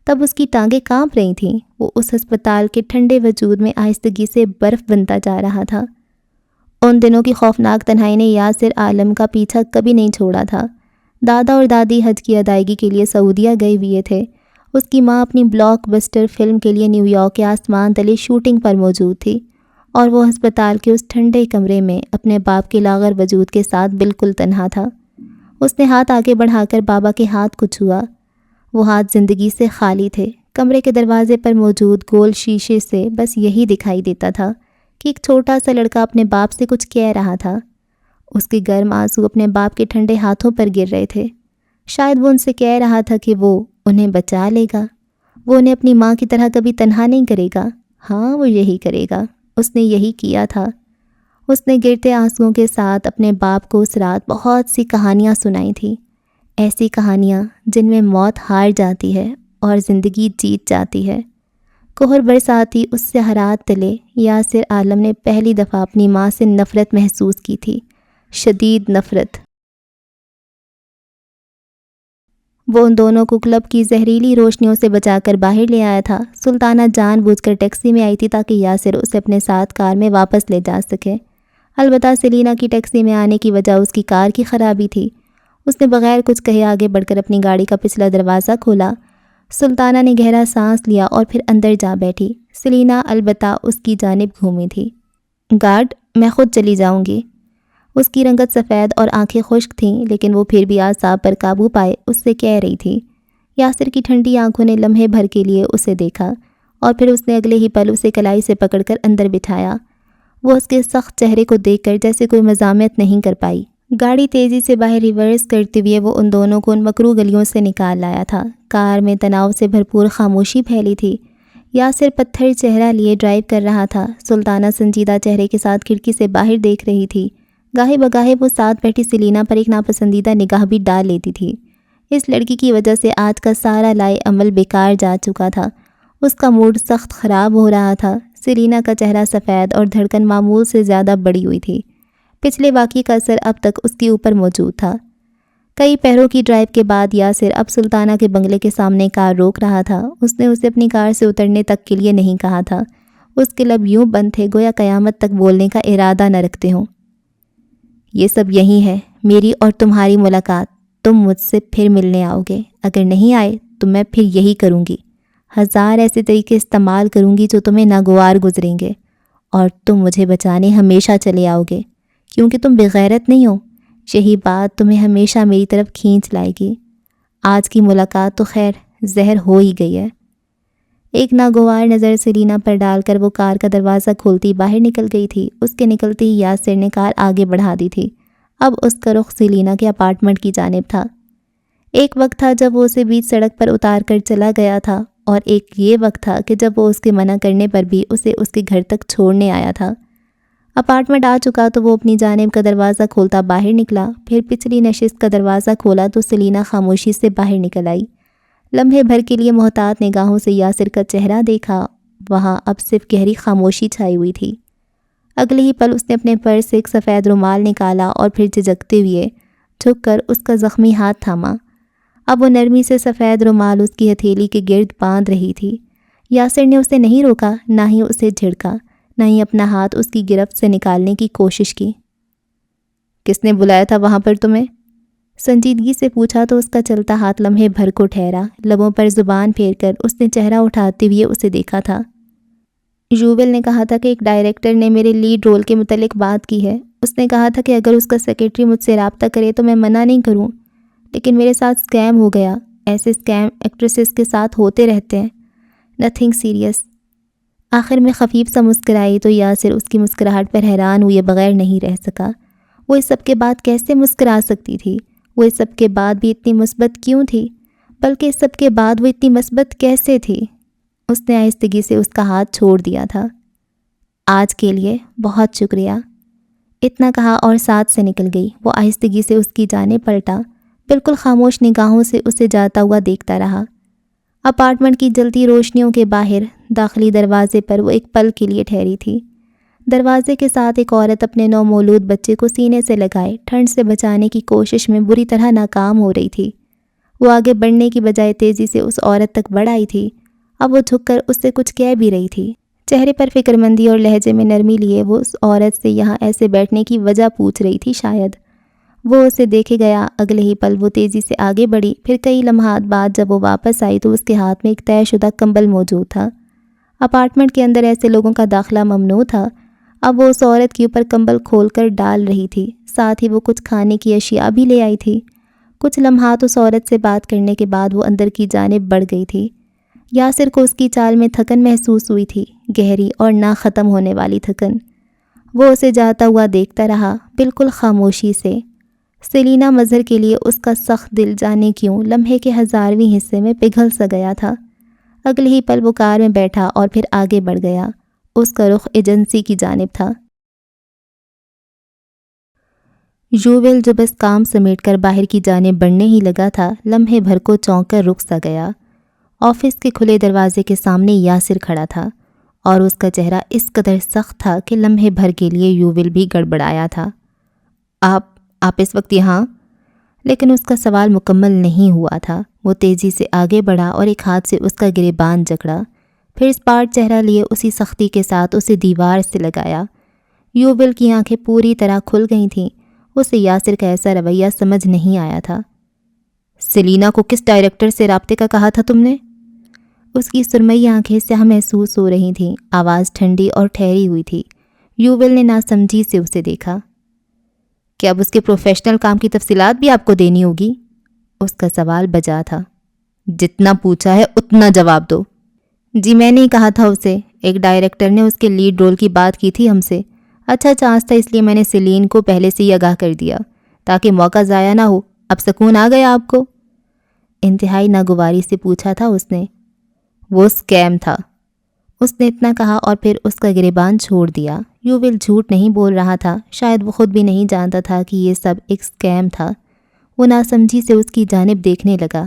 تب اس کی ٹانگیں کانپ رہی تھیں۔ وہ اس ہسپتال کے ٹھنڈے وجود میں آہستگی سے برف بنتا جا رہا تھا۔ ان دنوں کی خوفناک تنہائی نے یاسر عالم کا پیچھا کبھی نہیں چھوڑا تھا۔ دادا اور دادی حج کی ادائیگی کے لیے سعودیہ گئے ہوئے تھے۔ اس کی ماں اپنی بلاک بسٹر فلم کے لیے نیو یارک کے آسمان تلے شوٹنگ پر موجود تھی، اور وہ ہسپتال کے اس ٹھنڈے کمرے میں اپنے باپ کے لاغر وجود کے ساتھ بالکل تنہا تھا۔ اس نے ہاتھ آگے بڑھا کر بابا کے ہاتھ کو چھوا۔ وہ ہاتھ زندگی سے خالی تھے۔ کمرے کے دروازے پر موجود گول شیشے سے بس یہی دکھائی دیتا تھا کہ ایک چھوٹا سا لڑکا اپنے باپ سے کچھ کہہ رہا تھا۔ اس کے گرم آنسو اپنے باپ کے ٹھنڈے ہاتھوں پر گر رہے تھے۔ شاید وہ ان سے کہہ رہا تھا کہ وہ انہیں بچا لے گا، وہ انہیں اپنی ماں کی طرح کبھی تنہا نہیں کرے گا۔ ہاں، وہ یہی کرے گا۔ اس نے یہی کیا تھا۔ اس نے گرتے آنسوؤں کے ساتھ اپنے باپ کو اس رات بہت سی کہانیاں سنائی تھیں۔ ایسی کہانیاں جن میں موت ہار جاتی ہے اور زندگی جیت جاتی ہے۔ کوہر برساتی اس سے ہرات تلے یاسر عالم نے پہلی دفعہ اپنی ماں سے نفرت محسوس کی تھی، شدید نفرت۔ وہ ان دونوں کو کلب کی زہریلی روشنیوں سے بچا کر باہر لے آیا تھا۔ سلطانہ جان بوجھ کر ٹیکسی میں آئی تھی تاکہ یاسر اسے اپنے ساتھ کار میں واپس لے جا سکے۔ البتہ سیلینا کی ٹیکسی میں آنے کی وجہ اس کی کار کی خرابی تھی۔ اس نے بغیر کچھ کہے آگے بڑھ کر اپنی گاڑی کا پچھلا دروازہ کھولا۔ سلطانہ نے گہرا سانس لیا اور پھر اندر جا بیٹھی۔ سیلینا البتہ اس کی جانب گھومی تھی۔ گارڈ، میں خود چلی جاؤں گی۔ اس کی رنگت سفید اور آنکھیں خشک تھیں، لیکن وہ پھر بھی اعصاب پر قابو پائے اس سے کہہ رہی تھی۔ یاسر کی ٹھنڈی آنکھوں نے لمحے بھر کے لیے اسے دیکھا اور پھر اس نے اگلے ہی پل اسے کلائی سے پکڑ کر اندر بٹھایا۔ وہ اس کے سخت چہرے کو دیکھ کر جیسے کوئی مزاحمت نہیں کر پائی۔ گاڑی تیزی سے باہر ریورس کرتے ہوئے وہ ان دونوں کو ان مکروہ گلیوں سے نکال لایا تھا۔ کار میں تناؤ سے بھرپور خاموشی پھیلی تھی۔ یاسر پتھر چہرہ لیے ڈرائیو کر رہا تھا۔ سلطانہ سنجیدہ چہرے کے ساتھ کھڑکی سے باہر دیکھ رہی تھی۔ گاہے بگاہے وہ ساتھ بیٹھی سیلینا پر ایک ناپسندیدہ نگاہ بھی ڈال لیتی تھی۔ اس لڑکی کی وجہ سے آج کا سارا لائے عمل بیکار جا چکا تھا۔ اس کا موڈ سخت خراب ہو رہا تھا۔ سیلینا کا چہرہ سفید اور دھڑکن معمول سے زیادہ بڑھی ہوئی تھی۔ پچھلے واقعے کا اثر اب تک اس کے اوپر موجود تھا۔ کئی پہروں کی ڈرائیو کے بعد یاسر اب سلطانہ کے بنگلے کے سامنے کار روک رہا تھا۔ اس نے اسے اپنی کار سے اترنے تک کے لیے نہیں کہا تھا۔ اس کے لب یوں بند تھے گویا قیامت تک بولنے کا ارادہ نہ رکھتے ہوں۔ یہ سب یہی ہے، میری اور تمہاری ملاقات۔ تم مجھ سے پھر ملنے آؤ گے، اگر نہیں آئے تو میں پھر یہی کروں گی۔ 1000 ایسے طریقے استعمال کروں گی جو تمہیں ناگوار گزریں گے، اور تم مجھے بچانے ہمیشہ چلے آؤ گے، کیونکہ تم بغیرت نہیں ہو۔ یہی بات تمہیں ہمیشہ میری طرف کھینچ لائے گی۔ آج کی ملاقات تو خیر زہر ہو ہی گئی ہے۔ ایک ناگوار نظر سیلینا پر ڈال کر وہ کار کا دروازہ کھولتی باہر نکل گئی تھی۔ اس کے نکلتے ہی یاسر نے کار آگے بڑھا دی تھی۔ اب اس کا رخ سیلینا کے اپارٹمنٹ کی جانب تھا۔ ایک وقت تھا جب وہ اسے بیچ سڑک پر اتار کر چلا گیا تھا، اور ایک یہ وقت تھا کہ جب وہ اس کے منع کرنے پر بھی اسے اس کے گھر تک چھوڑنے آیا تھا۔ اپارٹمنٹ آ چکا تو وہ اپنی جانب کا دروازہ کھولتا باہر نکلا۔ پھر پچھلی نشست کا دروازہ کھولا تو سیلینا خاموشی سے باہر نکل آئی۔ لمحے بھر کے لیے محتاط نگاہوں سے یاسر کا چہرہ دیکھا۔ وہاں اب صرف گہری خاموشی چھائی ہوئی تھی۔ اگلے ہی پل اس نے اپنے پرس سے ایک سفید رومال نکالا اور پھر جھجکتے ہوئے جھک کر اس کا زخمی ہاتھ تھاما۔ اب وہ نرمی سے سفید رومال اس کی ہتھیلی کے گرد باندھ رہی تھی۔ یاسر نے اسے نہیں روکا، نہ ہی اسے جھڑکا، نہ ہی اپنا ہاتھ اس کی گرفت سے نکالنے کی کوشش کی۔ کس نے بلایا تھا وہاں پر تمہیں؟ سنجیدگی سے پوچھا تو اس کا چلتا ہاتھ لمحے بھر کو ٹھہرا۔ لبوں پر زبان پھیر کر اس نے چہرہ اٹھاتے ہوئے اسے دیکھا تھا۔ یوول نے کہا تھا کہ ایک ڈائریکٹر نے میرے لیڈ رول کے متعلق بات کی ہے۔ اس نے کہا تھا کہ اگر اس کا سیکریٹری مجھ سے رابطہ کرے تو میں منع نہیں کروں، لیکن میرے ساتھ اسکیم ہو گیا۔ ایسے اسکیم ایکٹریسز کے ساتھ ہوتے رہتے ہیں۔ Nothing serious. آخر میں خفیف سا مسکرائی تو یاسر اس کی مسکراہٹ پر حیران ہوئے بغیر نہیں رہ سکا۔ وہ اس سب کے بعد کیسے مسکرا سکتی تھی؟ وہ اس سب کے بعد بھی اتنی مثبت کیوں تھی؟ بلکہ اس سب کے بعد وہ اتنی مثبت کیسے تھی؟ اس نے آہستگی سے اس کا ہاتھ چھوڑ دیا تھا۔ آج کے لیے بہت شکریہ، اتنا کہا اور ساتھ سے نکل گئی۔ وہ آہستگی سے اس کی جانب پلٹا، بالکل خاموش نگاہوں سے اسے جاتا ہوا دیکھتا رہا۔ اپارٹمنٹ کی جلتی روشنیوں کے باہر داخلی دروازے پر وہ ایک پل کے لیے ٹھہری تھی۔ دروازے کے ساتھ ایک عورت اپنے نومولود بچے کو سینے سے لگائے ٹھنڈ سے بچانے کی کوشش میں بری طرح ناکام ہو رہی تھی۔ وہ آگے بڑھنے کی بجائے تیزی سے اس عورت تک بڑھ آئی تھی۔ اب وہ جھک کر اس سے کچھ کہہ بھی رہی تھی۔ چہرے پر فکرمندی اور لہجے میں نرمی لیے وہ اس عورت سے یہاں ایسے بیٹھنے کی وجہ پوچھ رہی تھی شاید۔ وہ اسے دیکھے گیا۔ اگلے ہی پل وہ تیزی سے آگے بڑھی۔ پھر کئی لمحات بعد جب وہ واپس آئی تو اس کے ہاتھ میں ایک طے شدہ کمبل موجود تھا۔ اپارٹمنٹ کے اندر ایسے لوگوں کا داخلہ ممنوع تھا۔ اب وہ اس عورت کے اوپر کمبل کھول کر ڈال رہی تھی، ساتھ ہی وہ کچھ کھانے کی اشیاء بھی لے آئی تھی۔ کچھ لمحات اس عورت سے بات کرنے کے بعد وہ اندر کی جانب بڑھ گئی تھی۔ یاسر کو اس کی چال میں تھکن محسوس ہوئی تھی، گہری اور نہ ختم ہونے والی تھکن۔ وہ اسے جاتا ہوا دیکھتا رہا، بالکل خاموشی سے۔ سیلینا مظہر کے لیے اس کا سخت دل جانے کیوں لمحے کے 1000ویں حصے میں پگھل سا گیا تھا۔ اگلے ہی پل وہ کار میں بیٹھا اور پھر آگے بڑھ گیا۔ اس کا رخ ایجنسی کی جانب تھا۔ یوول جو بس کام سمیٹ کر باہر کی جانب بڑھنے ہی لگا تھا، لمحے بھر کو چونک کر رک سا گیا۔ آفس کے کھلے دروازے کے سامنے یاسر کھڑا تھا اور اس کا چہرہ اس قدر سخت تھا کہ لمحے بھر کے لیے یوول بھی گڑبڑایا تھا۔ آپ اس وقت یہاں؟ لیکن اس کا سوال مکمل نہیں ہوا تھا۔ وہ تیزی سے آگے بڑھا اور ایک ہاتھ سے اس کا گریبان جکڑا، پھر اسپاٹ چہرہ لیے اسی سختی کے ساتھ اسے دیوار سے لگایا۔ یوول کی آنکھیں پوری طرح کھل گئی تھیں۔ اسے یاسر کا ایسا رویہ سمجھ نہیں آیا تھا۔ سیلینا کو کس ڈائریکٹر سے رابطے کا کہا تھا تم نے؟ اس کی سرمئی آنکھیں سیاہ محسوس ہو رہی تھیں، آواز ٹھنڈی اور ٹھہری ہوئی تھی۔ یوول نے ناسمجھی سے اسے دیکھا۔ کیا اب اس کے پروفیشنل کام کی تفصیلات بھی آپ کو دینی ہوگی؟ اس کا سوال بجا تھا۔ جتنا پوچھا ہے اتنا جواب دو۔ جی میں نہیں کہا تھا اسے، ایک ڈائریکٹر نے اس کے لیڈ رول کی بات کی تھی ہم سے۔ اچھا چانس تھا اس لیے میں نے سیلین کو پہلے سے ہی آگاہ کر دیا تاکہ موقع ضائع نہ ہو۔ اب سکون آ گیا آپ کو؟ انتہائی ناگواری سے پوچھا تھا اس نے۔ وہ سکیم تھا، اس نے اتنا کہا اور پھر اس کا گریبان چھوڑ دیا۔ یوول جھوٹ نہیں بول رہا تھا، شاید وہ خود بھی نہیں جانتا تھا کہ یہ سب ایک سکیم تھا۔ وہ ناسمجھی سے اس کی جانب دیکھنے لگا۔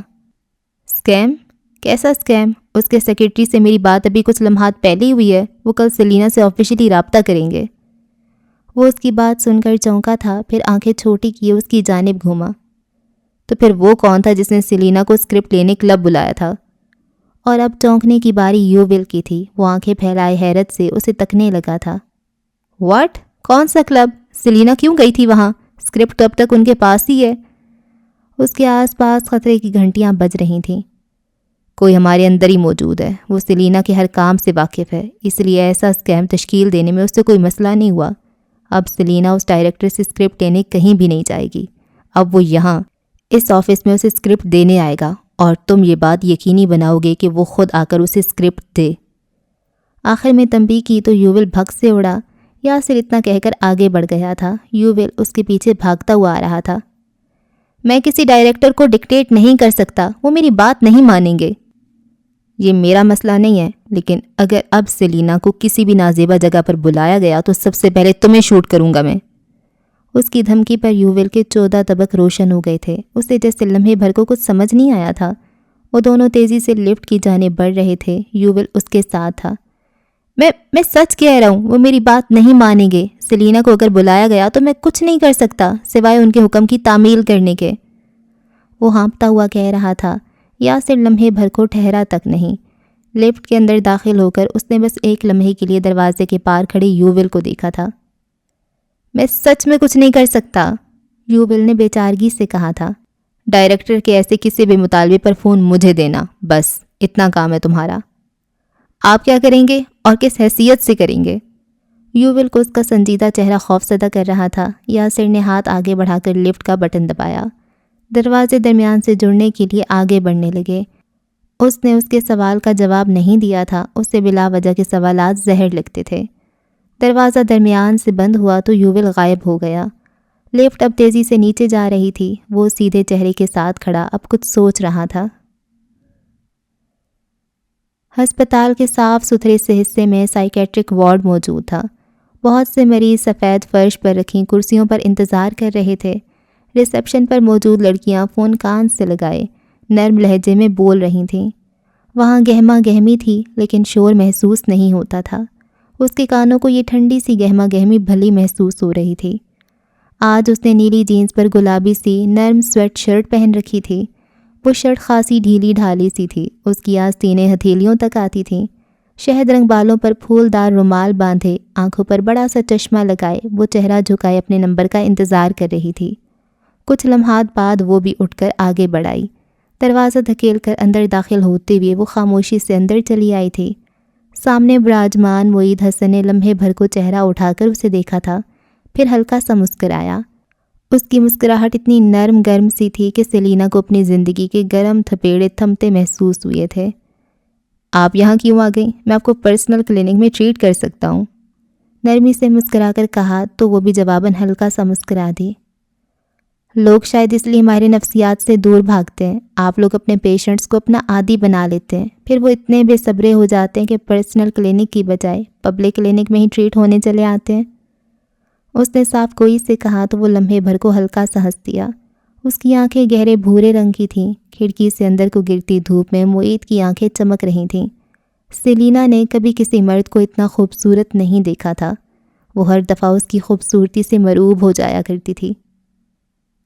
سکیم؟ کیسا سکیم؟ اس کے سیکرٹری سے میری بات ابھی کچھ لمحات پہلے ہی ہوئی ہے، وہ کل سیلینا سے آفیشلی رابطہ کریں گے۔ وہ اس کی بات سن کر چونکا تھا، پھر آنکھیں چھوٹی کیے اس کی جانب گھوما۔ تو پھر وہ کون تھا جس نے سیلینا کو اسکرپٹ لینے کلب بلایا تھا؟ اور اب چونکنے کی باری یوول کی تھی۔ وہ آنکھیں پھیلائے حیرت سے اسے تکنے لگا تھا۔ واٹ؟ کون سا کلب؟ سیلینا کیوں گئی تھی وہاں؟ اسکرپٹ تو اب تک ان کے پاس ہی ہے۔ اس کے آس پاس خطرے کی گھنٹیاں بج رہی تھیں۔ کوئی ہمارے اندر ہی موجود ہے، وہ سیلینا کے ہر کام سے واقف ہے، اس لیے ایسا اسکیم تشکیل دینے میں اس سے کوئی مسئلہ نہیں ہوا۔ اب سیلینا اس ڈائریکٹر سے اسکرپٹ لینے کہیں بھی نہیں جائے گی۔ اب وہ یہاں اس آفس میں اسے اسکرپٹ دینے آئے گا اور تم یہ بات یقینی بناؤ گے کہ وہ خود آ کر اسے اسکرپٹ دے۔ آخر میں تنبیہ کی تو یوول بھگ سے اڑا۔ یاسر اتنا کہہ کر آگے بڑھ گیا تھا۔ یوول اس کے پیچھے بھاگتا ہوا آ رہا تھا۔ میں کسی ڈائریکٹر کو ڈکٹیٹ نہیں کر سکتا، وہ میری بات نہیں مانیں گے۔ یہ میرا مسئلہ نہیں ہے، لیکن اگر اب سیلینا کو کسی بھی نازیبا جگہ پر بلایا گیا تو سب سے پہلے تمہیں شوٹ کروں گا میں۔ اس کی دھمکی پر یوول کے 14 طبق روشن ہو گئے تھے۔ اسے جیسے لمحے بھر کو کچھ سمجھ نہیں آیا تھا۔ وہ دونوں تیزی سے لفٹ کی جانب بڑھ رہے تھے۔ یوول اس کے ساتھ تھا۔ میں سچ کہہ رہا ہوں، وہ میری بات نہیں مانیں گے۔ سیلینا کو اگر بلایا گیا تو میں کچھ نہیں کر سکتا سوائے ان کے حکم کی تعمیل کرنے کے۔ وہ ہانپتا ہوا کہہ رہا تھا۔ یاسر لمحے بھر کو ٹھہرا تک نہیں۔ لفٹ کے اندر داخل ہو کر اس نے بس ایک لمحے کے لیے دروازے کے پار کھڑے یوول کو دیکھا تھا۔ میں سچ میں کچھ نہیں کر سکتا، یوول نے بے چارگی سے کہا تھا۔ ڈائریکٹر کے ایسے کسی بھی مطالبے پر فون مجھے دینا، بس اتنا کام ہے تمہارا۔ آپ کیا کریں گے اور کس حیثیت سے کریں گے؟ یوول کو اس کا سنجیدہ چہرہ خوفزدہ کر رہا تھا۔ یاسر نے ہاتھ آگے بڑھا کر لفٹ کا بٹن دبایا۔ دروازے درمیان سے جڑنے کے لیے آگے بڑھنے لگے۔ اس نے اس کے سوال کا جواب نہیں دیا تھا۔ اسے بلا وجہ کے سوالات زہر لگتے تھے۔ دروازہ درمیان سے بند ہوا تو یوول غائب ہو گیا۔ لفٹ اب تیزی سے نیچے جا رہی تھی۔ وہ سیدھے چہرے کے ساتھ کھڑا اب کچھ سوچ رہا تھا۔ ہسپتال کے صاف ستھرے سے حصے میں سائیکیٹرک وارڈ موجود تھا۔ بہت سے مریض سفید فرش پر رکھی کرسیوں پر انتظار کر رہے تھے۔ ریسیپشن پر موجود لڑکیاں فون کان سے لگائے نرم لہجے میں بول رہی تھیں۔ وہاں گہما گہمی تھی لیکن شور محسوس نہیں ہوتا تھا۔ اس کے کانوں کو یہ ٹھنڈی سی گہما گہمی بھلی محسوس ہو رہی تھی۔ آج اس نے نیلی جینز پر گلابی سی نرم سویٹ شرٹ پہن رکھی تھی۔ وہ شرٹ خاصی ڈھیلی ڈھالی سی تھی۔ اس کی آستینیں ہتھیلیوں تک آتی تھیں۔ شہد رنگ بالوں پر پھولدار رومال باندھے، آنکھوں پر بڑا سا چشمہ لگائے وہ چہرہ جھکائے اپنے نمبر کا انتظار کر رہی تھی۔ کچھ لمحات بعد وہ بھی اٹھ کر آگے بڑھائی۔ دروازہ دھکیل کر اندر داخل ہوتے ہوئے وہ خاموشی سے اندر چلی آئی تھی۔ سامنے براجمان معید حسن نے لمحے بھر کو چہرہ اٹھا کر اسے دیکھا تھا، پھر ہلکا سا مسکرایا۔ اس کی مسکراہٹ اتنی نرم گرم سی تھی کہ سیلینا کو اپنی زندگی کے گرم تھپیڑے تھمتے محسوس ہوئے تھے۔ آپ یہاں کیوں آ گئیں؟ میں آپ کو پرسنل کلینک میں ٹریٹ کر سکتا ہوں، نرمی سے مسکرا کر کہا تو وہ بھی جواباً ہلکا سا مسکرا دی۔ لوگ شاید اس لیے ہمارے نفسیات سے دور بھاگتے ہیں۔ آپ لوگ اپنے پیشنٹس کو اپنا عادی بنا لیتے ہیں، پھر وہ اتنے بے صبرے ہو جاتے ہیں کہ پرسنل کلینک کی بجائے پبلک کلینک میں ہی ٹریٹ ہونے چلے آتے ہیں۔ اس نے صاف گوئی سے کہا تو وہ لمحے بھر کو ہلکا سا ہنس دیا۔ اس کی آنکھیں گہرے بھورے رنگ کی تھیں۔ کھڑکی سے اندر کو گرتی دھوپ میں معید کی آنکھیں چمک رہی تھیں۔ سیلینا نے کبھی کسی مرد کو اتنا خوبصورت نہیں دیکھا تھا۔ وہ ہر دفعہ اس کی خوبصورتی سے مرعوب ہو جایا کرتی تھی۔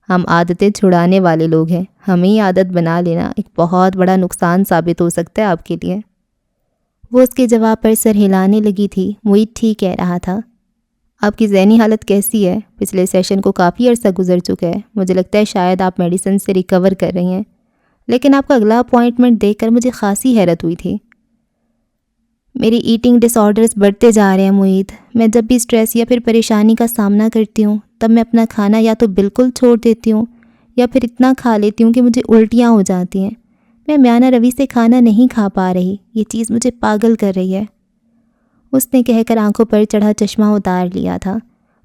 ہم عادتیں چھڑانے والے لوگ ہیں، ہمیں ہی عادت بنا لینا ایک بہت بڑا نقصان ثابت ہو سکتا ہے آپ کے لیے۔ وہ اس کے جواب پر سر ہلانے لگی تھی۔ معید ٹھیک کہہ رہا تھا۔ آپ کی ذہنی حالت کیسی ہے؟ پچھلے سیشن کو کافی عرصہ گزر چکا ہے، مجھے لگتا ہے شاید آپ میڈیسن سے ریکور کر رہی ہیں، لیکن آپ کا اگلا اپوائنٹمنٹ دیکھ کر مجھے خاصی حیرت ہوئی تھی۔ میری ایٹنگ ڈس آرڈرز بڑھتے جا رہے ہیں معید۔ میں جب بھی اسٹریس یا پھر پریشانی کا سامنا کرتی ہوں تب میں اپنا کھانا یا تو بالکل چھوڑ دیتی ہوں یا پھر اتنا کھا لیتی ہوں کہ مجھے الٹیاں ہو جاتی ہیں۔ میں میانہ روی سے کھانا نہیں کھا پا رہی، یہ چیز مجھے پاگل کر رہی ہے۔ اس نے کہہ کر آنکھوں پر چڑھا چشمہ اتار لیا تھا۔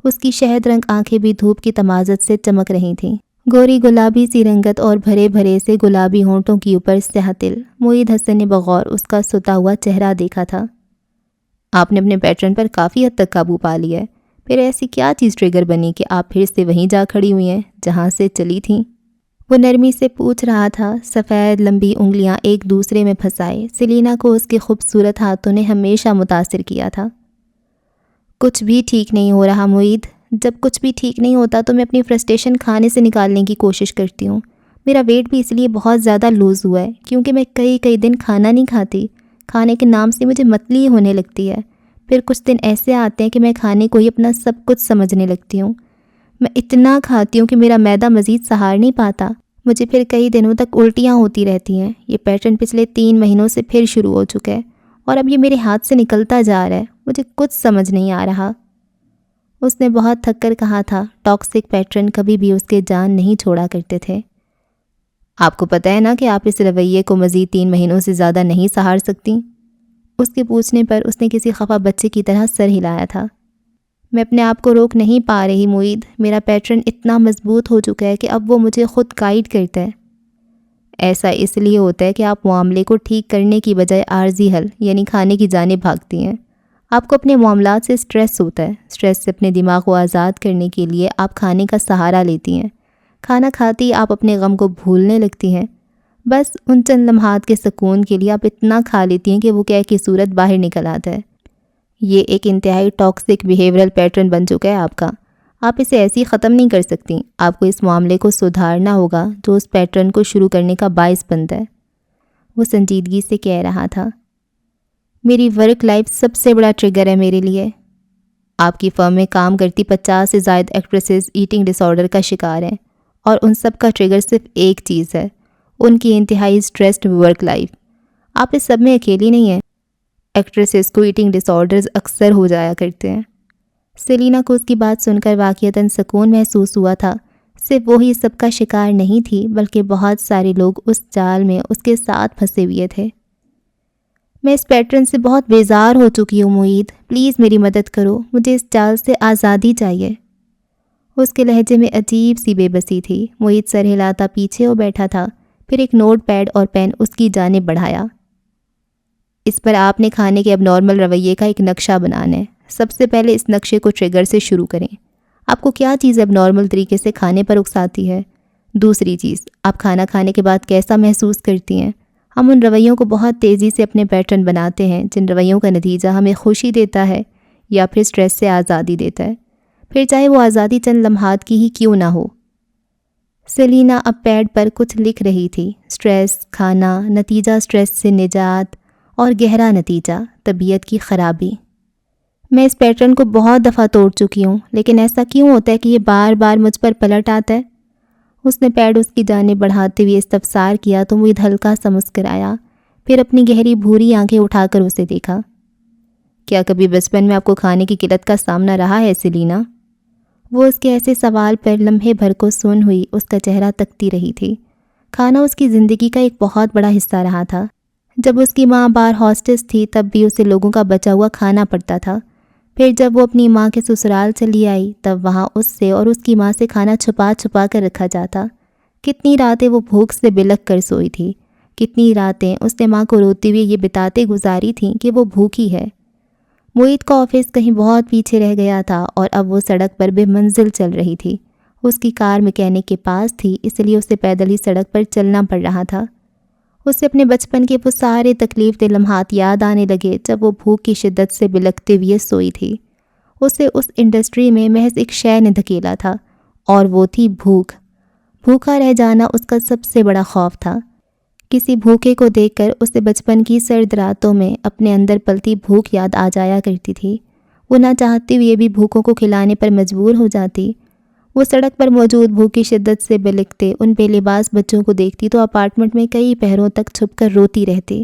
اس کی شہد رنگ آنکھیں بھی دھوپ کی تمازت سے چمک رہی تھیں۔ گوری گلابی سی رنگت اور بھرے بھرے سے گلابی ہونٹوں کی اوپر سیاہ تل۔ معید حسن نے بغور اس کا ستا ہوا چہرہ دیکھا تھا۔ آپ نے اپنے پیٹرن پر کافی حد تک قابو پا لیا ہے، پھر ایسی کیا چیز ٹریگر بنی کہ آپ پھر سے وہیں جا کھڑی ہوئی ہیں جہاں سے چلی تھیں؟ وہ نرمی سے پوچھ رہا تھا، سفید لمبی انگلیاں ایک دوسرے میں پھنسائے۔ سیلینا کو اس کے خوبصورت ہاتھوں نے ہمیشہ متاثر کیا تھا۔ کچھ بھی ٹھیک نہیں ہو رہا معید۔ جب کچھ بھی ٹھیک نہیں ہوتا تو میں اپنی فرسٹریشن کھانے سے نکالنے کی کوشش کرتی ہوں۔ میرا ویٹ بھی اس لیے بہت زیادہ لوز ہوا ہے کیونکہ میں کئی دن کھانا نہیں کھاتی۔ کھانے کے نام سے مجھے متلی ہونے لگتی ہے۔ پھر کچھ دن ایسے آتے ہیں کہ میں کھانے کو ہی اپنا سب کچھ سمجھنے لگتی ہوں۔ میں اتنا کھاتی ہوں کہ میرا معدہ مزید سہار نہیں پاتا۔ مجھے پھر کئی دنوں تک الٹیاں ہوتی رہتی ہیں۔ یہ پیٹرن پچھلے 3 مہینوں سے پھر شروع ہو چکا ہے اور اب یہ میرے ہاتھ سے نکلتا جا رہا ہے۔ مجھے کچھ سمجھ نہیں آ رہا۔ اس نے بہت تھک کر کہا تھا۔ ٹاکسک پیٹرن کبھی بھی اس کے جان نہیں چھوڑا کرتے تھے۔ آپ کو پتہ ہے نا کہ آپ اس رویے کو مزید 3 مہینوں سے زیادہ نہیں سہار سکتی؟ اس کے پوچھنے پر اس نے کسی خفا بچے کی طرح سر ہلایا تھا۔ میں اپنے آپ کو روک نہیں پا رہی معید۔ میرا پیٹرن اتنا مضبوط ہو چکا ہے کہ اب وہ مجھے خود گائیڈ کرتا ہے۔ ایسا اس لیے ہوتا ہے کہ آپ معاملے کو ٹھیک کرنے کی بجائے عارضی حل یعنی کھانے کی جانب بھاگتی ہیں۔ آپ کو اپنے معاملات سے سٹریس ہوتا ہے۔ سٹریس سے اپنے دماغ کو آزاد کرنے کے لیے آپ کھانے کا سہارا لیتی ہیں۔ کھانا کھاتی آپ اپنے غم کو بھولنے لگتی ہیں۔ بس ان چند لمحات کے سکون کے لیے آپ اتنا کھا لیتی ہیں کہ وہ کہہ کی صورت باہر نکل آتا ہے۔ یہ ایک انتہائی ٹاکسک بیہیورل پیٹرن بن چکا ہے آپ کا۔ آپ اسے ایسی ختم نہیں کر سکتی۔ آپ کو اس معاملے کو سدھارنا ہوگا جو اس پیٹرن کو شروع کرنے کا باعث بنتا ہے۔ وہ سنجیدگی سے کہہ رہا تھا۔ میری ورک لائف سب سے بڑا ٹریگر ہے میرے لیے۔ آپ کی فرم میں کام کرتی 50 سے زائد ایکٹریسز ایٹنگ ڈس آرڈر کا شکار ہیں اور ان سب کا ٹریگر صرف ایک چیز ہے، ان کی انتہائی سٹریسڈ ورک لائف۔ آپ اس سب میں اکیلی نہیں ہیں۔ ایکٹریسز کو ایٹنگ ڈس آرڈرز اکثر ہو جایا کرتے ہیں۔ سیلینا کو اس کی بات سن کر واقعتاً سکون محسوس ہوا تھا۔ صرف وہی سب کا شکار نہیں تھی بلکہ بہت سارے لوگ اس جال میں اس کے ساتھ پھنسے ہوئے تھے۔ میں اس پیٹرن سے بہت بیزار ہو چکی ہوں معید، پلیز میری مدد کرو، مجھے اس جال سے آزادی چاہیے۔ اس کے لہجے میں عجیب سی بے بسی تھی۔ معید سر ہلاتا پیچھے ہو بیٹھا تھا، پھر ایک نوٹ پیڈ اور پین اس کی جانب بڑھایا۔ اس پر آپ نے کھانے کے اب نارمل رویے کا ایک نقشہ بنانا ہے۔ سب سے پہلے اس نقشے کو ٹریگر سے شروع کریں۔ آپ کو کیا چیز اب نارمل طریقے سے کھانے پر اکساتی ہے؟ دوسری چیز، آپ کھانا کھانے کے بعد کیسا محسوس کرتی ہیں؟ ہم ان رویوں کو بہت تیزی سے اپنے پیٹرن بناتے ہیں جن رویوں کا نتیجہ ہمیں خوشی دیتا ہے یا پھر سٹریس سے آزادی دیتا ہے، پھر چاہے وہ آزادی چند لمحات کی ہی کیوں نہ ہو۔ سیلینا اب پیڈ پر کچھ لکھ رہی تھی۔ سٹریس، کھانا، نتیجہ سٹریس سے نجات اور گہرا نتیجہ طبیعت کی خرابی۔ میں اس پیٹرن کو بہت دفعہ توڑ چکی ہوں، لیکن ایسا کیوں ہوتا ہے کہ یہ بار بار مجھ پر پلٹ آتا ہے؟ اس نے پیڈ اس کی جانب بڑھاتے ہوئے استفسار کیا تو معید ہلکا سا مسکرایا، پھر اپنی گہری بھوری آنکھیں اٹھا کر اسے دیکھا۔ کیا کبھی بچپن میں آپ کو کھانے کی قلت کا سامنا رہا ہے سیلینا؟ وہ اس کے ایسے سوال پر لمحے بھر کو سن ہوئی اس کا چہرہ تکتی رہی تھی۔ کھانا اس کی زندگی کا ایک بہت بڑا حصہ رہا تھا۔ جب اس کی ماں بار ہاسٹس تھی تب بھی اسے لوگوں کا بچا ہوا کھانا پڑتا تھا۔ پھر جب وہ اپنی ماں کے سسرال چلی آئی تب وہاں اس سے اور اس کی ماں سے کھانا چھپا چھپا کر رکھا جاتا۔ کتنی راتیں وہ بھوک سے بلک کر سوئی تھی، کتنی راتیں اس نے ماں کو روتے ہوئے یہ بتاتے گزاری تھیں کہ وہ بھوکی ہے۔ معید کا آفس کہیں بہت پیچھے رہ گیا تھا اور اب وہ سڑک پر بے منزل چل رہی تھی۔ اس کی کار میکینک کے پاس تھی، اس لیے اسے پیدل ہی سڑک پر چلنا پڑ رہا تھا۔ اسے اپنے بچپن کے وہ سارے تکلیف دہ لمحات یاد آنے لگے جب وہ بھوک کی شدت سے بلکتے ہوئے سوئی تھی۔ اسے اس انڈسٹری میں محض ایک شے نے دھکیلا تھا، اور وہ تھی بھوک۔ بھوکا رہ جانا اس کا سب سے بڑا خوف تھا۔ کسی بھوکے کو دیکھ کر اسے بچپن کی سرد راتوں میں اپنے اندر پلتی بھوک یاد آ جایا کرتی تھی۔ وہ نہ چاہتے ہوئے بھی بھوکوں کو کھلانے پر مجبور ہو جاتی۔ وہ سڑک پر موجود بھوک کی شدت سے بلکتے ان بے لباس بچوں کو دیکھتی تو اپارٹمنٹ میں کئی پہروں تک چھپ کر روتی رہتی۔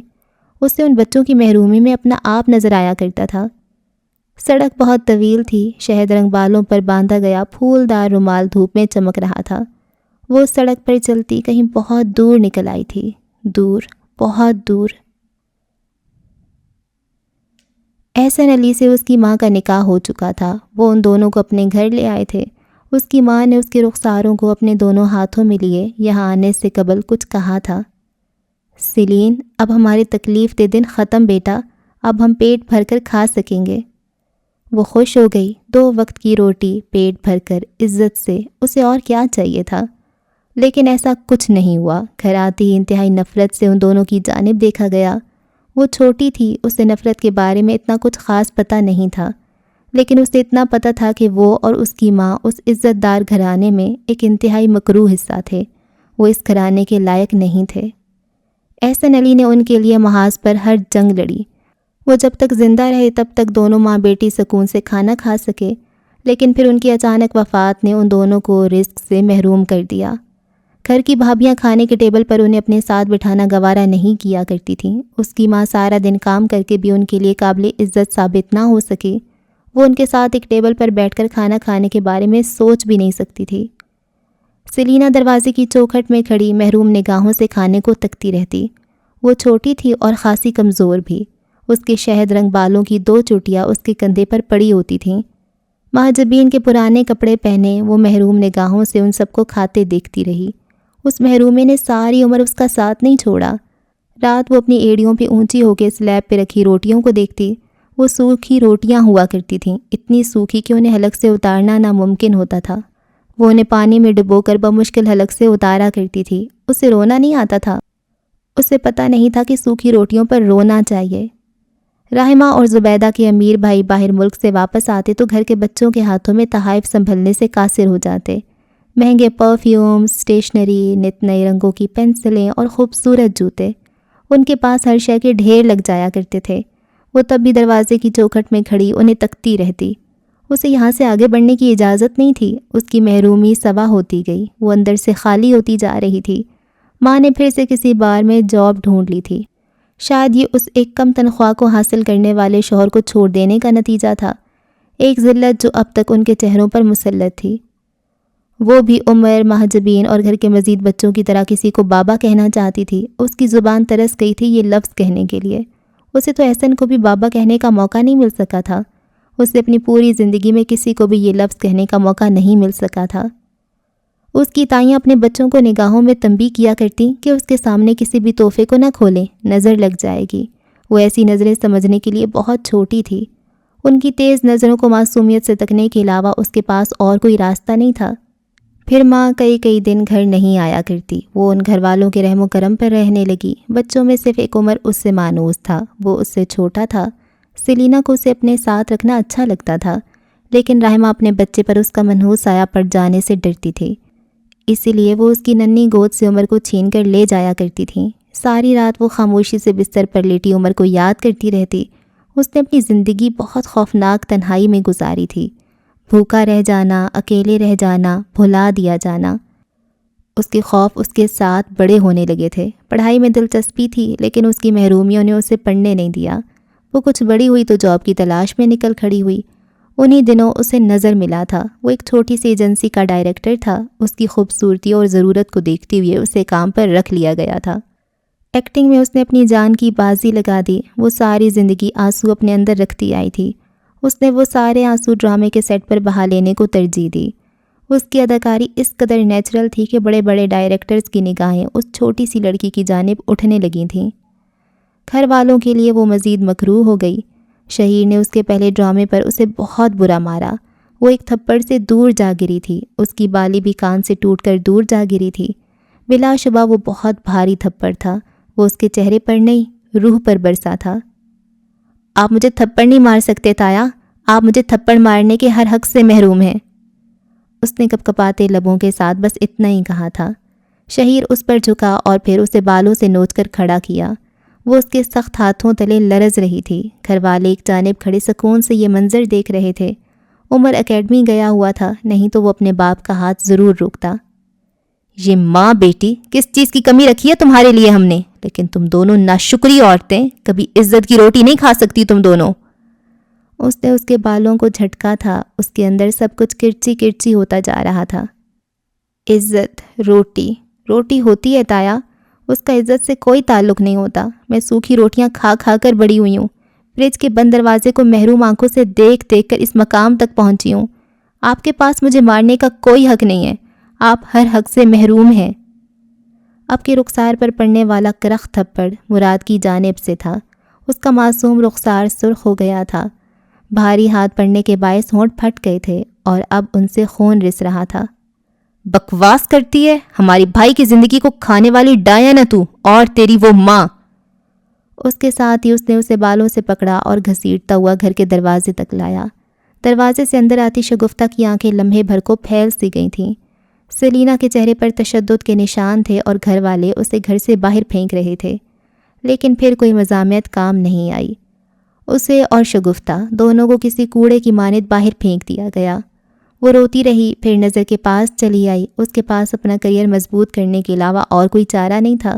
اسے ان بچوں کی محرومی میں اپنا آپ نظر آیا کرتا تھا۔ سڑک بہت طویل تھی، شہد رنگ بالوں پر باندھا گیا پھولدار رومال دھوپ میں چمک رہا تھا۔ وہ سڑک پر چلتی کہیں بہت دور نکل آئی تھی، دور، بہت دور۔ احسن علی سے اس کی ماں کا نکاح ہو چکا تھا۔ وہ ان دونوں کو اپنے گھر لے آئے تھے۔ اس کی ماں نے اس کے رخساروں کو اپنے دونوں ہاتھوں میں لیے یہاں آنے سے قبل کچھ کہا تھا۔ سیلین، اب ہمارے تکلیف دہ دن ختم بیٹا، اب ہم پیٹ بھر کر کھا سکیں گے۔ وہ خوش ہو گئی، 2 وقت کی روٹی پیٹ بھر کر عزت سے، اسے اور کیا چاہیے تھا؟ لیکن ایسا کچھ نہیں ہوا۔ گھر آتی ہی انتہائی نفرت سے ان دونوں کی جانب دیکھا گیا۔ وہ چھوٹی تھی، اسے نفرت کے بارے میں اتنا کچھ خاص پتہ نہیں تھا، لیکن اسے اتنا پتہ تھا کہ وہ اور اس کی ماں اس عزت دار گھرانے میں ایک انتہائی مکروہ حصہ تھے۔ وہ اس گھرانے کے لائق نہیں تھے۔ احسن علی نے ان کے لیے محاذ پر ہر جنگ لڑی۔ وہ جب تک زندہ رہے تب تک دونوں ماں بیٹی سکون سے کھانا کھا سکے، لیکن پھر ان کی اچانک وفات نے ان دونوں کو رزق سے محروم کر دیا۔ گھر کی بھابیاں کھانے کے ٹیبل پر انہیں اپنے ساتھ بٹھانا گوارا نہیں کیا کرتی تھیں۔ اس کی ماں سارا دن کام کر کے بھی ان کے لیے قابل عزت ثابت نہ ہو سکی۔ وہ ان کے ساتھ ایک ٹیبل پر بیٹھ کر کھانا کھانے کے بارے میں سوچ بھی نہیں سکتی تھی۔ سیلینا دروازے کی چوکھٹ میں کھڑی محروم نگاہوں سے کھانے کو تکتی رہتی۔ وہ چھوٹی تھی اور خاصی کمزور بھی۔ اس کے شہد رنگ بالوں کی 2 چوٹیاں اس کے کندھے پر پڑی ہوتی تھیں۔ مہاجبین کے پرانے کپڑے پہنے وہ محروم نگاہوں سے ان سب کو کھاتے دیکھتی رہی۔ اس محرومی نے ساری عمر اس کا ساتھ نہیں چھوڑا۔ رات وہ اپنی ایڑیوں پہ اونچی ہو کے سلیب پہ رکھی روٹیوں کو دیکھتی۔ وہ سوکھی روٹیاں ہوا کرتی تھیں، اتنی سوکھی کہ انہیں حلق سے اتارنا ناممکن ہوتا تھا۔ وہ انہیں پانی میں ڈبو کر بمشکل حلق سے اتارا کرتی تھی۔ اسے رونا نہیں آتا تھا۔ اسے پتہ نہیں تھا کہ سوکھی روٹیوں پر رونا چاہیے۔ رحمہ اور زبیدہ کے امیر بھائی باہر ملک سے واپس آتے تو گھر کے بچوں کے ہاتھوں میں تحائف سنبھلنے سے قاصر ہو جاتے۔ مہنگے پرفیوم، اسٹیشنری، نت نئے رنگوں کی پینسلیں اور خوبصورت جوتے، ان کے پاس ہر شے کے ڈھیر لگ جایا کرتے تھے۔ وہ تب بھی دروازے کی چوکھٹ میں کھڑی انہیں تکتی رہتی۔ اسے یہاں سے آگے بڑھنے کی اجازت نہیں تھی۔ اس کی محرومی سوا ہوتی گئی، وہ اندر سے خالی ہوتی جا رہی تھی۔ ماں نے پھر سے کسی بار میں جاب ڈھونڈ لی تھی۔ شاید یہ اس ایک کم تنخواہ کو حاصل کرنے والے شوہر کو چھوڑ دینے کا نتیجہ تھا، ایک ذلت جو اب تک ان کے چہروں پر مسلط تھی۔ وہ بھی عمر، مہاجبین اور گھر کے مزید بچوں کی طرح کسی کو بابا کہنا چاہتی تھی۔ اس کی زبان ترس گئی تھی یہ لفظ کہنے کے لیے۔ اسے تو احسن کو بھی بابا کہنے کا موقع نہیں مل سکا تھا۔ اسے اپنی پوری زندگی میں کسی کو بھی یہ لفظ کہنے کا موقع نہیں مل سکا تھا۔ اس کی تائیاں اپنے بچوں کو نگاہوں میں تنبیہ کیا کرتی کہ اس کے سامنے کسی بھی تحفے کو نہ کھولیں، نظر لگ جائے گی۔ وہ ایسی نظریں سمجھنے کے لیے بہت چھوٹی تھی۔ ان کی تیز نظروں کو معصومیت سے تکنے کے علاوہ اس کے پاس اور کوئی راستہ نہیں تھا۔ پھر ماں کئی دن گھر نہیں آیا کرتی۔ وہ ان گھر والوں کے رحم و کرم پر رہنے لگی۔ بچوں میں صرف ایک عمر اس سے مانوس تھا، وہ اس سے چھوٹا تھا۔ سیلینا کو اسے اپنے ساتھ رکھنا اچھا لگتا تھا، لیکن رحمہ اپنے بچے پر اس کا منحوس سایہ پڑ جانے سے ڈرتی تھی، اسی لیے وہ اس کی ننھی گود سے عمر کو چھین کر لے جایا کرتی تھیں۔ ساری رات وہ خاموشی سے بستر پر لیٹی عمر کو یاد کرتی رہتی۔ اس نے اپنی زندگی بہت خوفناک تنہائی میں گزاری تھی۔ بھوکا رہ جانا، اکیلے رہ جانا، بھلا دیا جانا۔ اس کے خوف اس کے ساتھ بڑے ہونے لگے تھے۔ پڑھائی میں دلچسپی تھی، لیکن اس کی محرومیوں نے اسے پڑھنے نہیں دیا۔ وہ کچھ بڑی ہوئی تو جاب کی تلاش میں نکل کھڑی ہوئی۔ انہی دنوں اسے نظر ملا تھا۔ وہ ایک چھوٹی سی ایجنسی کا ڈائریکٹر تھا۔ اس کی خوبصورتی اور ضرورت کو دیکھتے ہوئے اسے کام پر رکھ لیا گیا تھا۔ ایکٹنگ میں اس نے اپنی جان کی بازی لگا دی۔ وہ ساری زندگی آنسو اپنے اندر رکھتی آئی تھی۔ اس نے وہ سارے آنسو ڈرامے کے سیٹ پر بہا لینے کو ترجیح دی۔ اس کی اداکاری اس قدر نیچرل تھی کہ بڑے بڑے ڈائریکٹرز کی نگاہیں اس چھوٹی سی لڑکی کی جانب اٹھنے لگی تھیں۔ گھر والوں کے لیے وہ مزید مکروہ ہو گئی۔ شہیر نے اس کے پہلے ڈرامے پر اسے بہت برا مارا۔ وہ ایک تھپڑ سے دور جا گری تھی، اس کی بالی بھی کان سے ٹوٹ کر دور جا گری تھی۔ بلا شبہ وہ بہت بھاری تھپڑ تھا، وہ اس کے چہرے پر نہیں، روح پر برسا تھا۔ آپ مجھے تھپڑ نہیں مار سکتے تایا، آپ مجھے تھپڑ مارنے کے ہر حق سے محروم ہیں۔ اس نے کپکپاتے لبوں کے ساتھ بس اتنا ہی کہا تھا۔ شہیر اس پر جھکا اور پھر اسے بالوں سے نوچ کر کھڑا کیا۔ وہ اس کے سخت ہاتھوں تلے لرز رہی تھی۔ گھر والے ایک جانب کھڑے سکون سے یہ منظر دیکھ رہے تھے۔ عمر اکیڈمی گیا ہوا تھا، نہیں تو وہ اپنے باپ کا ہاتھ ضرور روکتا۔ یہ ماں بیٹی کس چیز کی کمی رکھی ہے تمہارے لیے ہم نے، لیکن تم دونوں ناشکری عورتیں، کبھی عزت کی روٹی نہیں کھا سکتی تم دونوں۔ اس نے اس کے بالوں کو جھٹکا تھا، اس کے اندر سب کچھ کرچی کرچی ہوتا جا رہا تھا۔ عزت، روٹی روٹی ہوتی ہے تایا، اس کا عزت سے کوئی تعلق نہیں ہوتا۔ میں سوکھی روٹیاں کھا کھا کر بڑی ہوئی ہوں، فریج کے بند دروازے کو محروم آنکھوں سے دیکھ دیکھ کر اس مقام تک پہنچی ہوں۔ آپ کے پاس مجھے مارنے کا کوئی حق نہیں ہے، آپ ہر حق سے محروم ہیں۔ اب کے رخسار پر پڑنے والا کرخ تھپڑ مراد کی جانب سے تھا۔ اس کا معصوم رخسار سرخ ہو گیا تھا، بھاری ہاتھ پڑنے کے باعث ہونٹ پھٹ گئے تھے اور اب ان سے خون رس رہا تھا۔ بکواس کرتی ہے، ہماری بھائی کی زندگی کو کھانے والی ڈایا نہ تو، اور تیری وہ ماں۔ اس کے ساتھ ہی اس نے اسے بالوں سے پکڑا اور گھسیٹتا ہوا گھر کے دروازے تک لایا۔ دروازے سے اندر آتی شگفتہ کی آنکھیں لمحے بھر کو پھیل سی گئی تھیں۔ سیلینا کے چہرے پر تشدد کے نشان تھے اور گھر والے اسے گھر سے باہر پھینک رہے تھے، لیکن پھر کوئی مزاحمت کام نہیں آئی۔ اسے اور شگفتہ دونوں کو کسی کوڑے کی مانند باہر پھینک دیا گیا۔ وہ روتی رہی، پھر نظر کے پاس چلی آئی۔ اس کے پاس اپنا کریئر مضبوط کرنے کے علاوہ اور کوئی چارہ نہیں تھا۔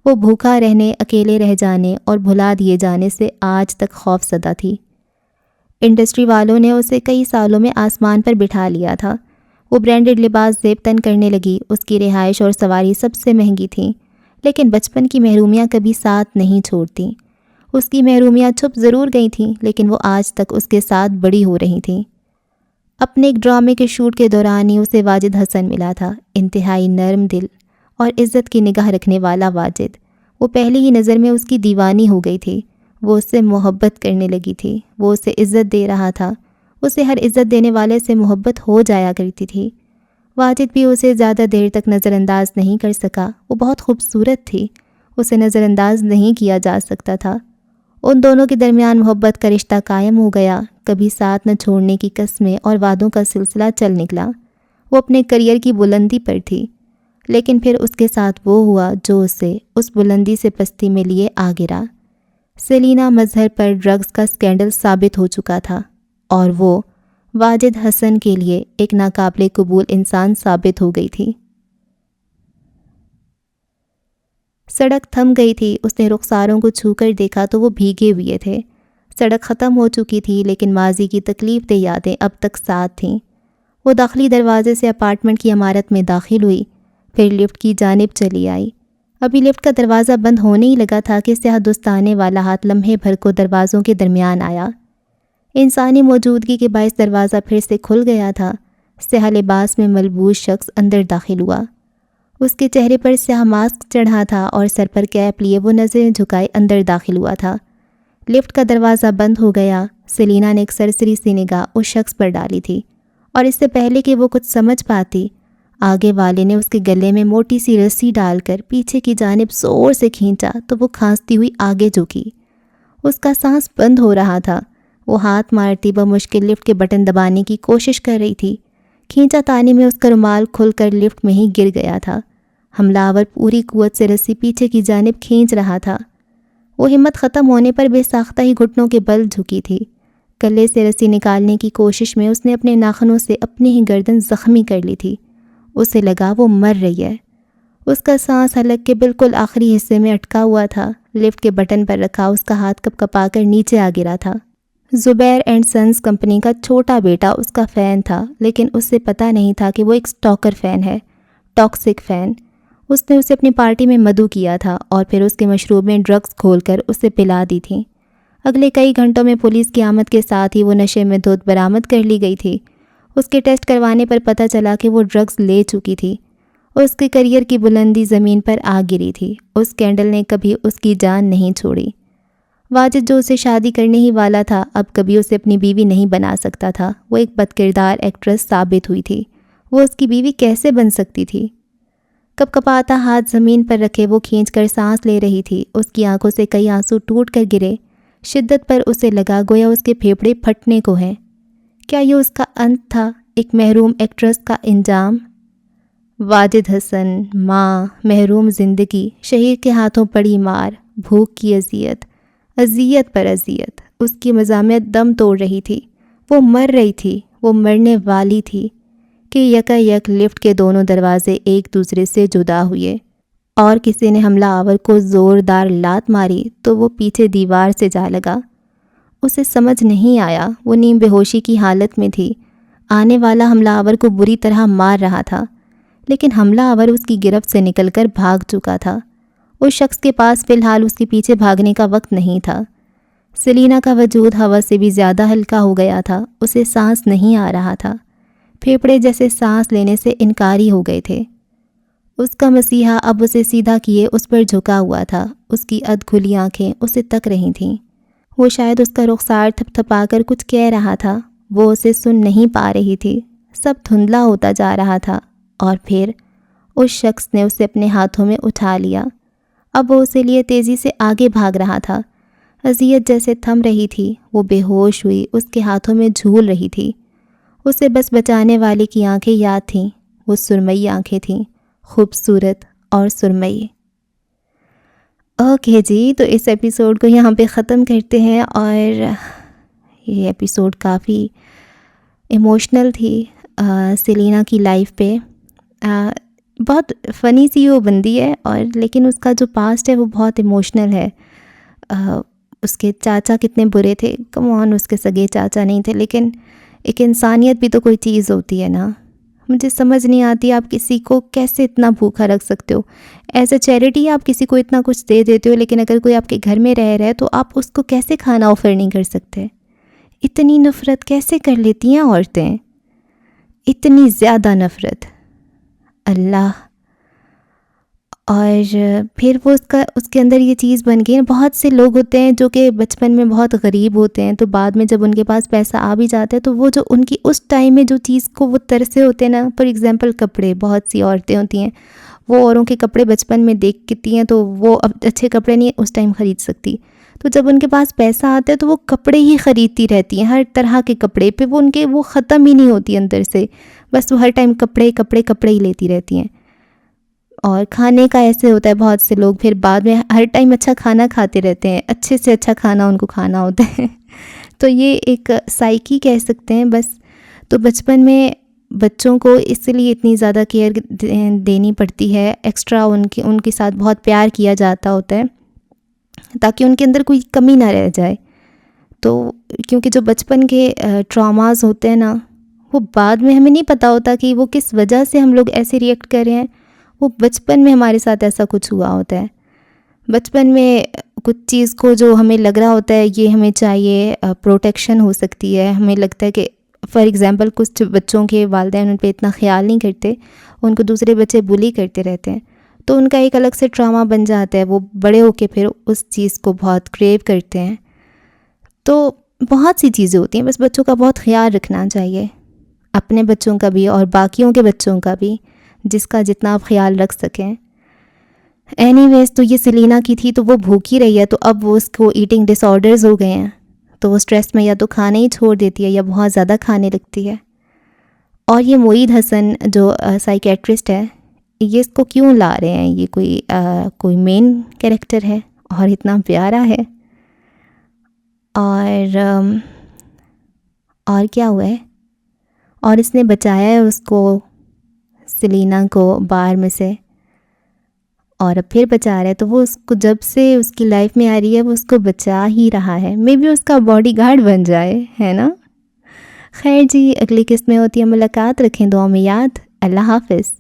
وہ بھوکا رہنے، اکیلے رہ جانے اور بھلا دیے جانے سے آج تک خوف زدہ تھی۔ انڈسٹری والوں نے اسے کئی سالوں میں آسمان پر بٹھا لیا تھا۔ وہ برانڈڈ لباس زیب تن کرنے لگی، اس کی رہائش اور سواری سب سے مہنگی تھیں، لیکن بچپن کی محرومیاں کبھی ساتھ نہیں چھوڑتیں۔ اس کی محرومیاں چھپ ضرور گئی تھیں، لیکن وہ آج تک اس کے ساتھ بڑی ہو رہی تھیں۔ اپنے ایک ڈرامے کے شوٹ کے دوران ہی اسے واجد حسن ملا تھا، انتہائی نرم دل اور عزت کی نگاہ رکھنے والا واجد۔ وہ پہلی ہی نظر میں اس کی دیوانی ہو گئی تھی۔ وہ اس سے محبت کرنے لگی تھی، وہ اسے عزت دے رہا تھا، اسے ہر عزت دینے والے سے محبت ہو جایا کرتی تھی۔ واجد بھی اسے زیادہ دیر تک نظر انداز نہیں کر سکا۔ وہ بہت خوبصورت تھی، اسے نظر انداز نہیں کیا جا سکتا تھا۔ ان دونوں کے درمیان محبت کا رشتہ قائم ہو گیا، کبھی ساتھ نہ چھوڑنے کی قسمیں اور وعدوں کا سلسلہ چل نکلا۔ وہ اپنے کریئر کی بلندی پر تھی، لیکن پھر اس کے ساتھ وہ ہوا جو اسے اس بلندی سے پستی میں لیے آ گرا۔ سیلینا مظہر پر ڈرگز کا سکینڈل ثابت ہو چکا تھا اور وہ واجد حسن کے لیے ایک ناقابل قبول انسان ثابت ہو گئی تھی۔ سڑک تھم گئی تھی، اس نے رخساروں کو چھو کر دیکھا تو وہ بھیگے ہوئے تھے۔ سڑک ختم ہو چکی تھی، لیکن ماضی کی تکلیف دہ یادیں اب تک ساتھ تھیں۔ وہ داخلی دروازے سے اپارٹمنٹ کی عمارت میں داخل ہوئی، پھر لفٹ کی جانب چلی آئی۔ ابھی لفٹ کا دروازہ بند ہونے ہی لگا تھا کہ سیاہ دستانے والا ہاتھ لمحے بھر کو دروازوں کے درمیان آیا۔ انسانی موجودگی کے باعث دروازہ پھر سے کھل گیا تھا۔ سیاہ لباس میں ملبوس شخص اندر داخل ہوا۔ اس کے چہرے پر سیاہ ماسک چڑھا تھا اور سر پر کیپ لیے وہ نظریں جھکائے اندر داخل ہوا تھا۔ لفٹ کا دروازہ بند ہو گیا۔ سیلینا نے ایک سرسری سی نگاہ اس شخص پر ڈالی تھی، اور اس سے پہلے کہ وہ کچھ سمجھ پاتی، آگے والے نے اس کے گلے میں موٹی سی رسی ڈال کر پیچھے کی جانب زور سے کھینچا تو وہ کھانستی ہوئی آگے جھکی۔ اس کا سانس بند ہو رہا تھا۔ وہ ہاتھ مارتی بمشکل لفٹ کے بٹن دبانے کی کوشش کر رہی تھی۔ کھینچا تانی میں اس کا رومال کھل کر لفٹ میں ہی گر گیا تھا۔ حملہ آور پوری قوت سے رسی پیچھے کی جانب کھینچ رہا تھا۔ وہ ہمت ختم ہونے پر بے ساختہ ہی گھٹنوں کے بل جھکی تھی۔ گلے سے رسی نکالنے کی کوشش میں اس نے اپنے ناخنوں سے اپنی ہی گردن زخمی کر لی تھی۔ اسے لگا وہ مر رہی ہے۔ اس کا سانس حلق کے بالکل آخری حصے میں اٹکا ہوا تھا۔ لفٹ کے بٹن پر رکھا اس کا ہاتھ کپ کپا کر نیچے آ گرا تھا۔ زبیر اینڈ سنز کمپنی کا چھوٹا بیٹا اس کا فین تھا، لیکن اس سے پتہ نہیں تھا کہ وہ ایک سٹاکر فین ہے، ٹاکسک فین۔ اس نے اسے اپنی پارٹی میں مدعو کیا تھا اور پھر اس کے مشروب میں ڈرگز کھول کر اسے پلا دی تھی۔ اگلے کئی گھنٹوں میں پولیس کی آمد کے ساتھ ہی وہ نشے میں دھت برآمد کر لی گئی تھی۔ اس کے ٹیسٹ کروانے پر پتہ چلا کہ وہ ڈرگز لے چکی تھی۔ اس کے کریئر کی بلندی زمین پر آ گری تھی۔ اس کینڈل نے کبھی اس کی جان نہیں چھوڑی۔ واجد جو اسے شادی کرنے ہی والا تھا اب کبھی اسے اپنی بیوی نہیں بنا سکتا تھا۔ وہ ایک بد کردار ایکٹریس ثابت ہوئی تھی۔ وہ اس کی بیوی کیسے بن سکتی تھی؟ کپ کپاتا ہاتھ زمین پر رکھے وہ کھینچ کر سانس لے رہی تھی۔ اس کی آنکھوں سے کئی آنسو ٹوٹ کر گرے۔ شدت پر اسے لگا گویا اس کے پھیپھڑے پھٹنے کو ہیں۔ کیا یہ اس کا انت تھا، ایک محروم ایکٹریس کا انجام؟ واجد حسن، ماں، محروم زندگی، شہیر کے ہاتھوں پڑی مار، بھوک کی اذیت، اذیت پر اذیت۔ اس کی مزاحمت دم توڑ رہی تھی۔ وہ مر رہی تھی، وہ مرنے والی تھی کہ یکا یک لفٹ کے دونوں دروازے ایک دوسرے سے جدا ہوئے اور کسی نے حملہ آور کو زوردار لات ماری تو وہ پیچھے دیوار سے جا لگا۔ اسے سمجھ نہیں آیا، وہ نیم بے ہوشی کی حالت میں تھی۔ آنے والا حملہ آور کو بری طرح مار رہا تھا، لیکن حملہ آور اس کی گرفت سے نکل کر بھاگ چکا تھا۔ اس شخص کے پاس فی الحال اس کے پیچھے بھاگنے کا وقت نہیں تھا۔ سیلینا کا وجود ہوا سے بھی زیادہ ہلکا ہو گیا تھا۔ اسے سانس نہیں آ رہا تھا۔ پھیپھڑے جیسے سانس لینے سے انکاری ہو گئے تھے۔ اس کا مسیحا اب اسے سیدھا کیے اس پر جھکا ہوا تھا۔ اس کی ادھ کھلی آنکھیں اسے تک رہی تھیں۔ وہ شاید اس کا رخسار تھپ تھپا کر کچھ کہہ رہا تھا۔ وہ اسے سن نہیں پا رہی تھی۔ سب دھندلا ہوتا جا رہا تھا اور پھر اس شخص نے اسے اپنے ہاتھوں میں اٹھا لیا۔ اب وہ اسے لیے تیزی سے آگے بھاگ رہا تھا۔ اذیت جیسے تھم رہی تھی۔ وہ بے ہوش ہوئی، اس کے ہاتھوں میں جھول رہی تھی۔ اسے بس بچانے والے کی آنکھیں یاد تھیں۔ وہ سرمئی آنکھیں تھیں، خوبصورت اور سرمئی۔ اوکے جی، تو اس ایپیسوڈ کو یہاں پہ ختم کرتے ہیں، اور یہ ایپیسوڈ کافی ایموشنل تھی سیلینا کی لائف پہ۔ بہت فنی سی وہ بندی ہے، اور لیکن اس کا جو پاسٹ ہے وہ بہت ایموشنل ہے۔ اس کے چاچا کتنے برے تھے، کم آن اس کے سگے چاچا نہیں تھے، لیکن ایک انسانیت بھی تو کوئی چیز ہوتی ہے نا۔ مجھے سمجھ نہیں آتی آپ کسی کو کیسے اتنا بھوکا رکھ سکتے ہو۔ ایز اے چیریٹی آپ کسی کو اتنا کچھ دے دیتے ہو، لیکن اگر کوئی آپ کے گھر میں رہ رہا ہے تو آپ اس کو کیسے کھانا آفر نہیں کر سکتے؟ اتنی نفرت کیسے کر لیتی ہیں عورتیں؟ اتنی زیادہ نفرت، اللہ۔ اور پھر وہ اس کے اندر یہ چیز بن گئی۔ بہت سے لوگ ہوتے ہیں جو کہ بچپن میں بہت غریب ہوتے ہیں، تو بعد میں جب ان کے پاس پیسہ آ بھی جاتا ہے تو وہ جو ان کی اس ٹائم میں جو چیز کو وہ ترسے ہوتے ہیں نا، فار ایگزامپل کپڑے، بہت سی عورتیں ہوتی ہیں وہ اوروں کے کپڑے بچپن میں دیکھتی ہیں تو وہ اب اچھے کپڑے نہیں اس ٹائم خرید سکتی، تو جب ان کے پاس پیسہ آتا ہے تو وہ کپڑے ہی خریدتی رہتی ہیں، ہر طرح کے کپڑے پہ وہ ختم ہی نہیں ہوتی اندر سے، بس وہ ہر ٹائم کپڑے کپڑے کپڑے ہی لیتی رہتی ہیں۔ اور کھانے کا ایسے ہوتا ہے، بہت سے لوگ پھر بعد میں ہر ٹائم اچھا کھانا کھاتے رہتے ہیں، اچھے سے اچھا کھانا ان کو کھانا ہوتا ہے تو یہ ایک سائیکی کہہ سکتے ہیں بس۔ تو بچپن میں بچوں کو اس لیے اتنی زیادہ کیئر دینی پڑتی ہے، ایکسٹرا ان کے ساتھ بہت پیار کیا جاتا ہوتا ہے تاکہ ان کے اندر کوئی کمی نہ رہ جائے۔ تو کیونکہ جو بچپن کے ٹراماز ہوتے ہیں نا، وہ بعد میں ہمیں نہیں پتہ ہوتا کہ وہ کس وجہ سے ہم لوگ ایسے ریئیکٹ کر رہے ہیں۔ وہ بچپن میں ہمارے ساتھ ایسا کچھ ہوا ہوتا ہے۔ بچپن میں کچھ چیز کو جو ہمیں لگ رہا ہوتا ہے یہ ہمیں چاہیے، پروٹیکشن ہو سکتی ہے، ہمیں لگتا ہے کہ فار ایگزامپل کچھ بچوں کے والدین ان پہ اتنا خیال نہیں کرتے، ان کو دوسرے بچے بلی کرتے رہتے ہیں، تو ان کا ایک الگ سے ٹراما بن جاتا ہے، وہ بڑے ہو کے پھر اس چیز کو بہت کریو کرتے ہیں۔ تو بہت سی چیزیں ہوتی ہیں، بس بچوں کا بہت خیال رکھنا چاہیے، اپنے بچوں کا بھی اور باقیوں کے بچوں کا بھی، جس کا جتنا آپ خیال رکھ سکیں۔ اینی ویز، تو یہ سیلینا کی تھی تو وہ بھوکی رہی ہے، تو اب وہ اس کو ایٹنگ ڈس آرڈرز ہو گئے ہیں، تو وہ سٹریس میں یا تو کھانا ہی چھوڑ دیتی ہے یا بہت زیادہ کھانے لگتی ہے۔ اور یہ معید حسن جو سائیکیٹرسٹ ہے، یہ اس کو کیوں لا رہے ہیں؟ یہ کوئی مین کیریکٹر ہے اور اتنا پیارا ہے، اور کیا ہوا ہے، اور اس نے بچایا ہے اس کو، سیلینا کو بار میں سے، اور اب پھر بچا رہا ہے، تو وہ اس کو جب سے اس کی لائف میں آ رہی ہے وہ اس کو بچا ہی رہا ہے۔ مے بی اس کا باڈی گارڈ بن جائے، ہے نا۔ خیر جی، اگلی قسط میں ہوتی ہے ملاقات، رکھیں دعاؤں میں یاد۔ اللہ حافظ۔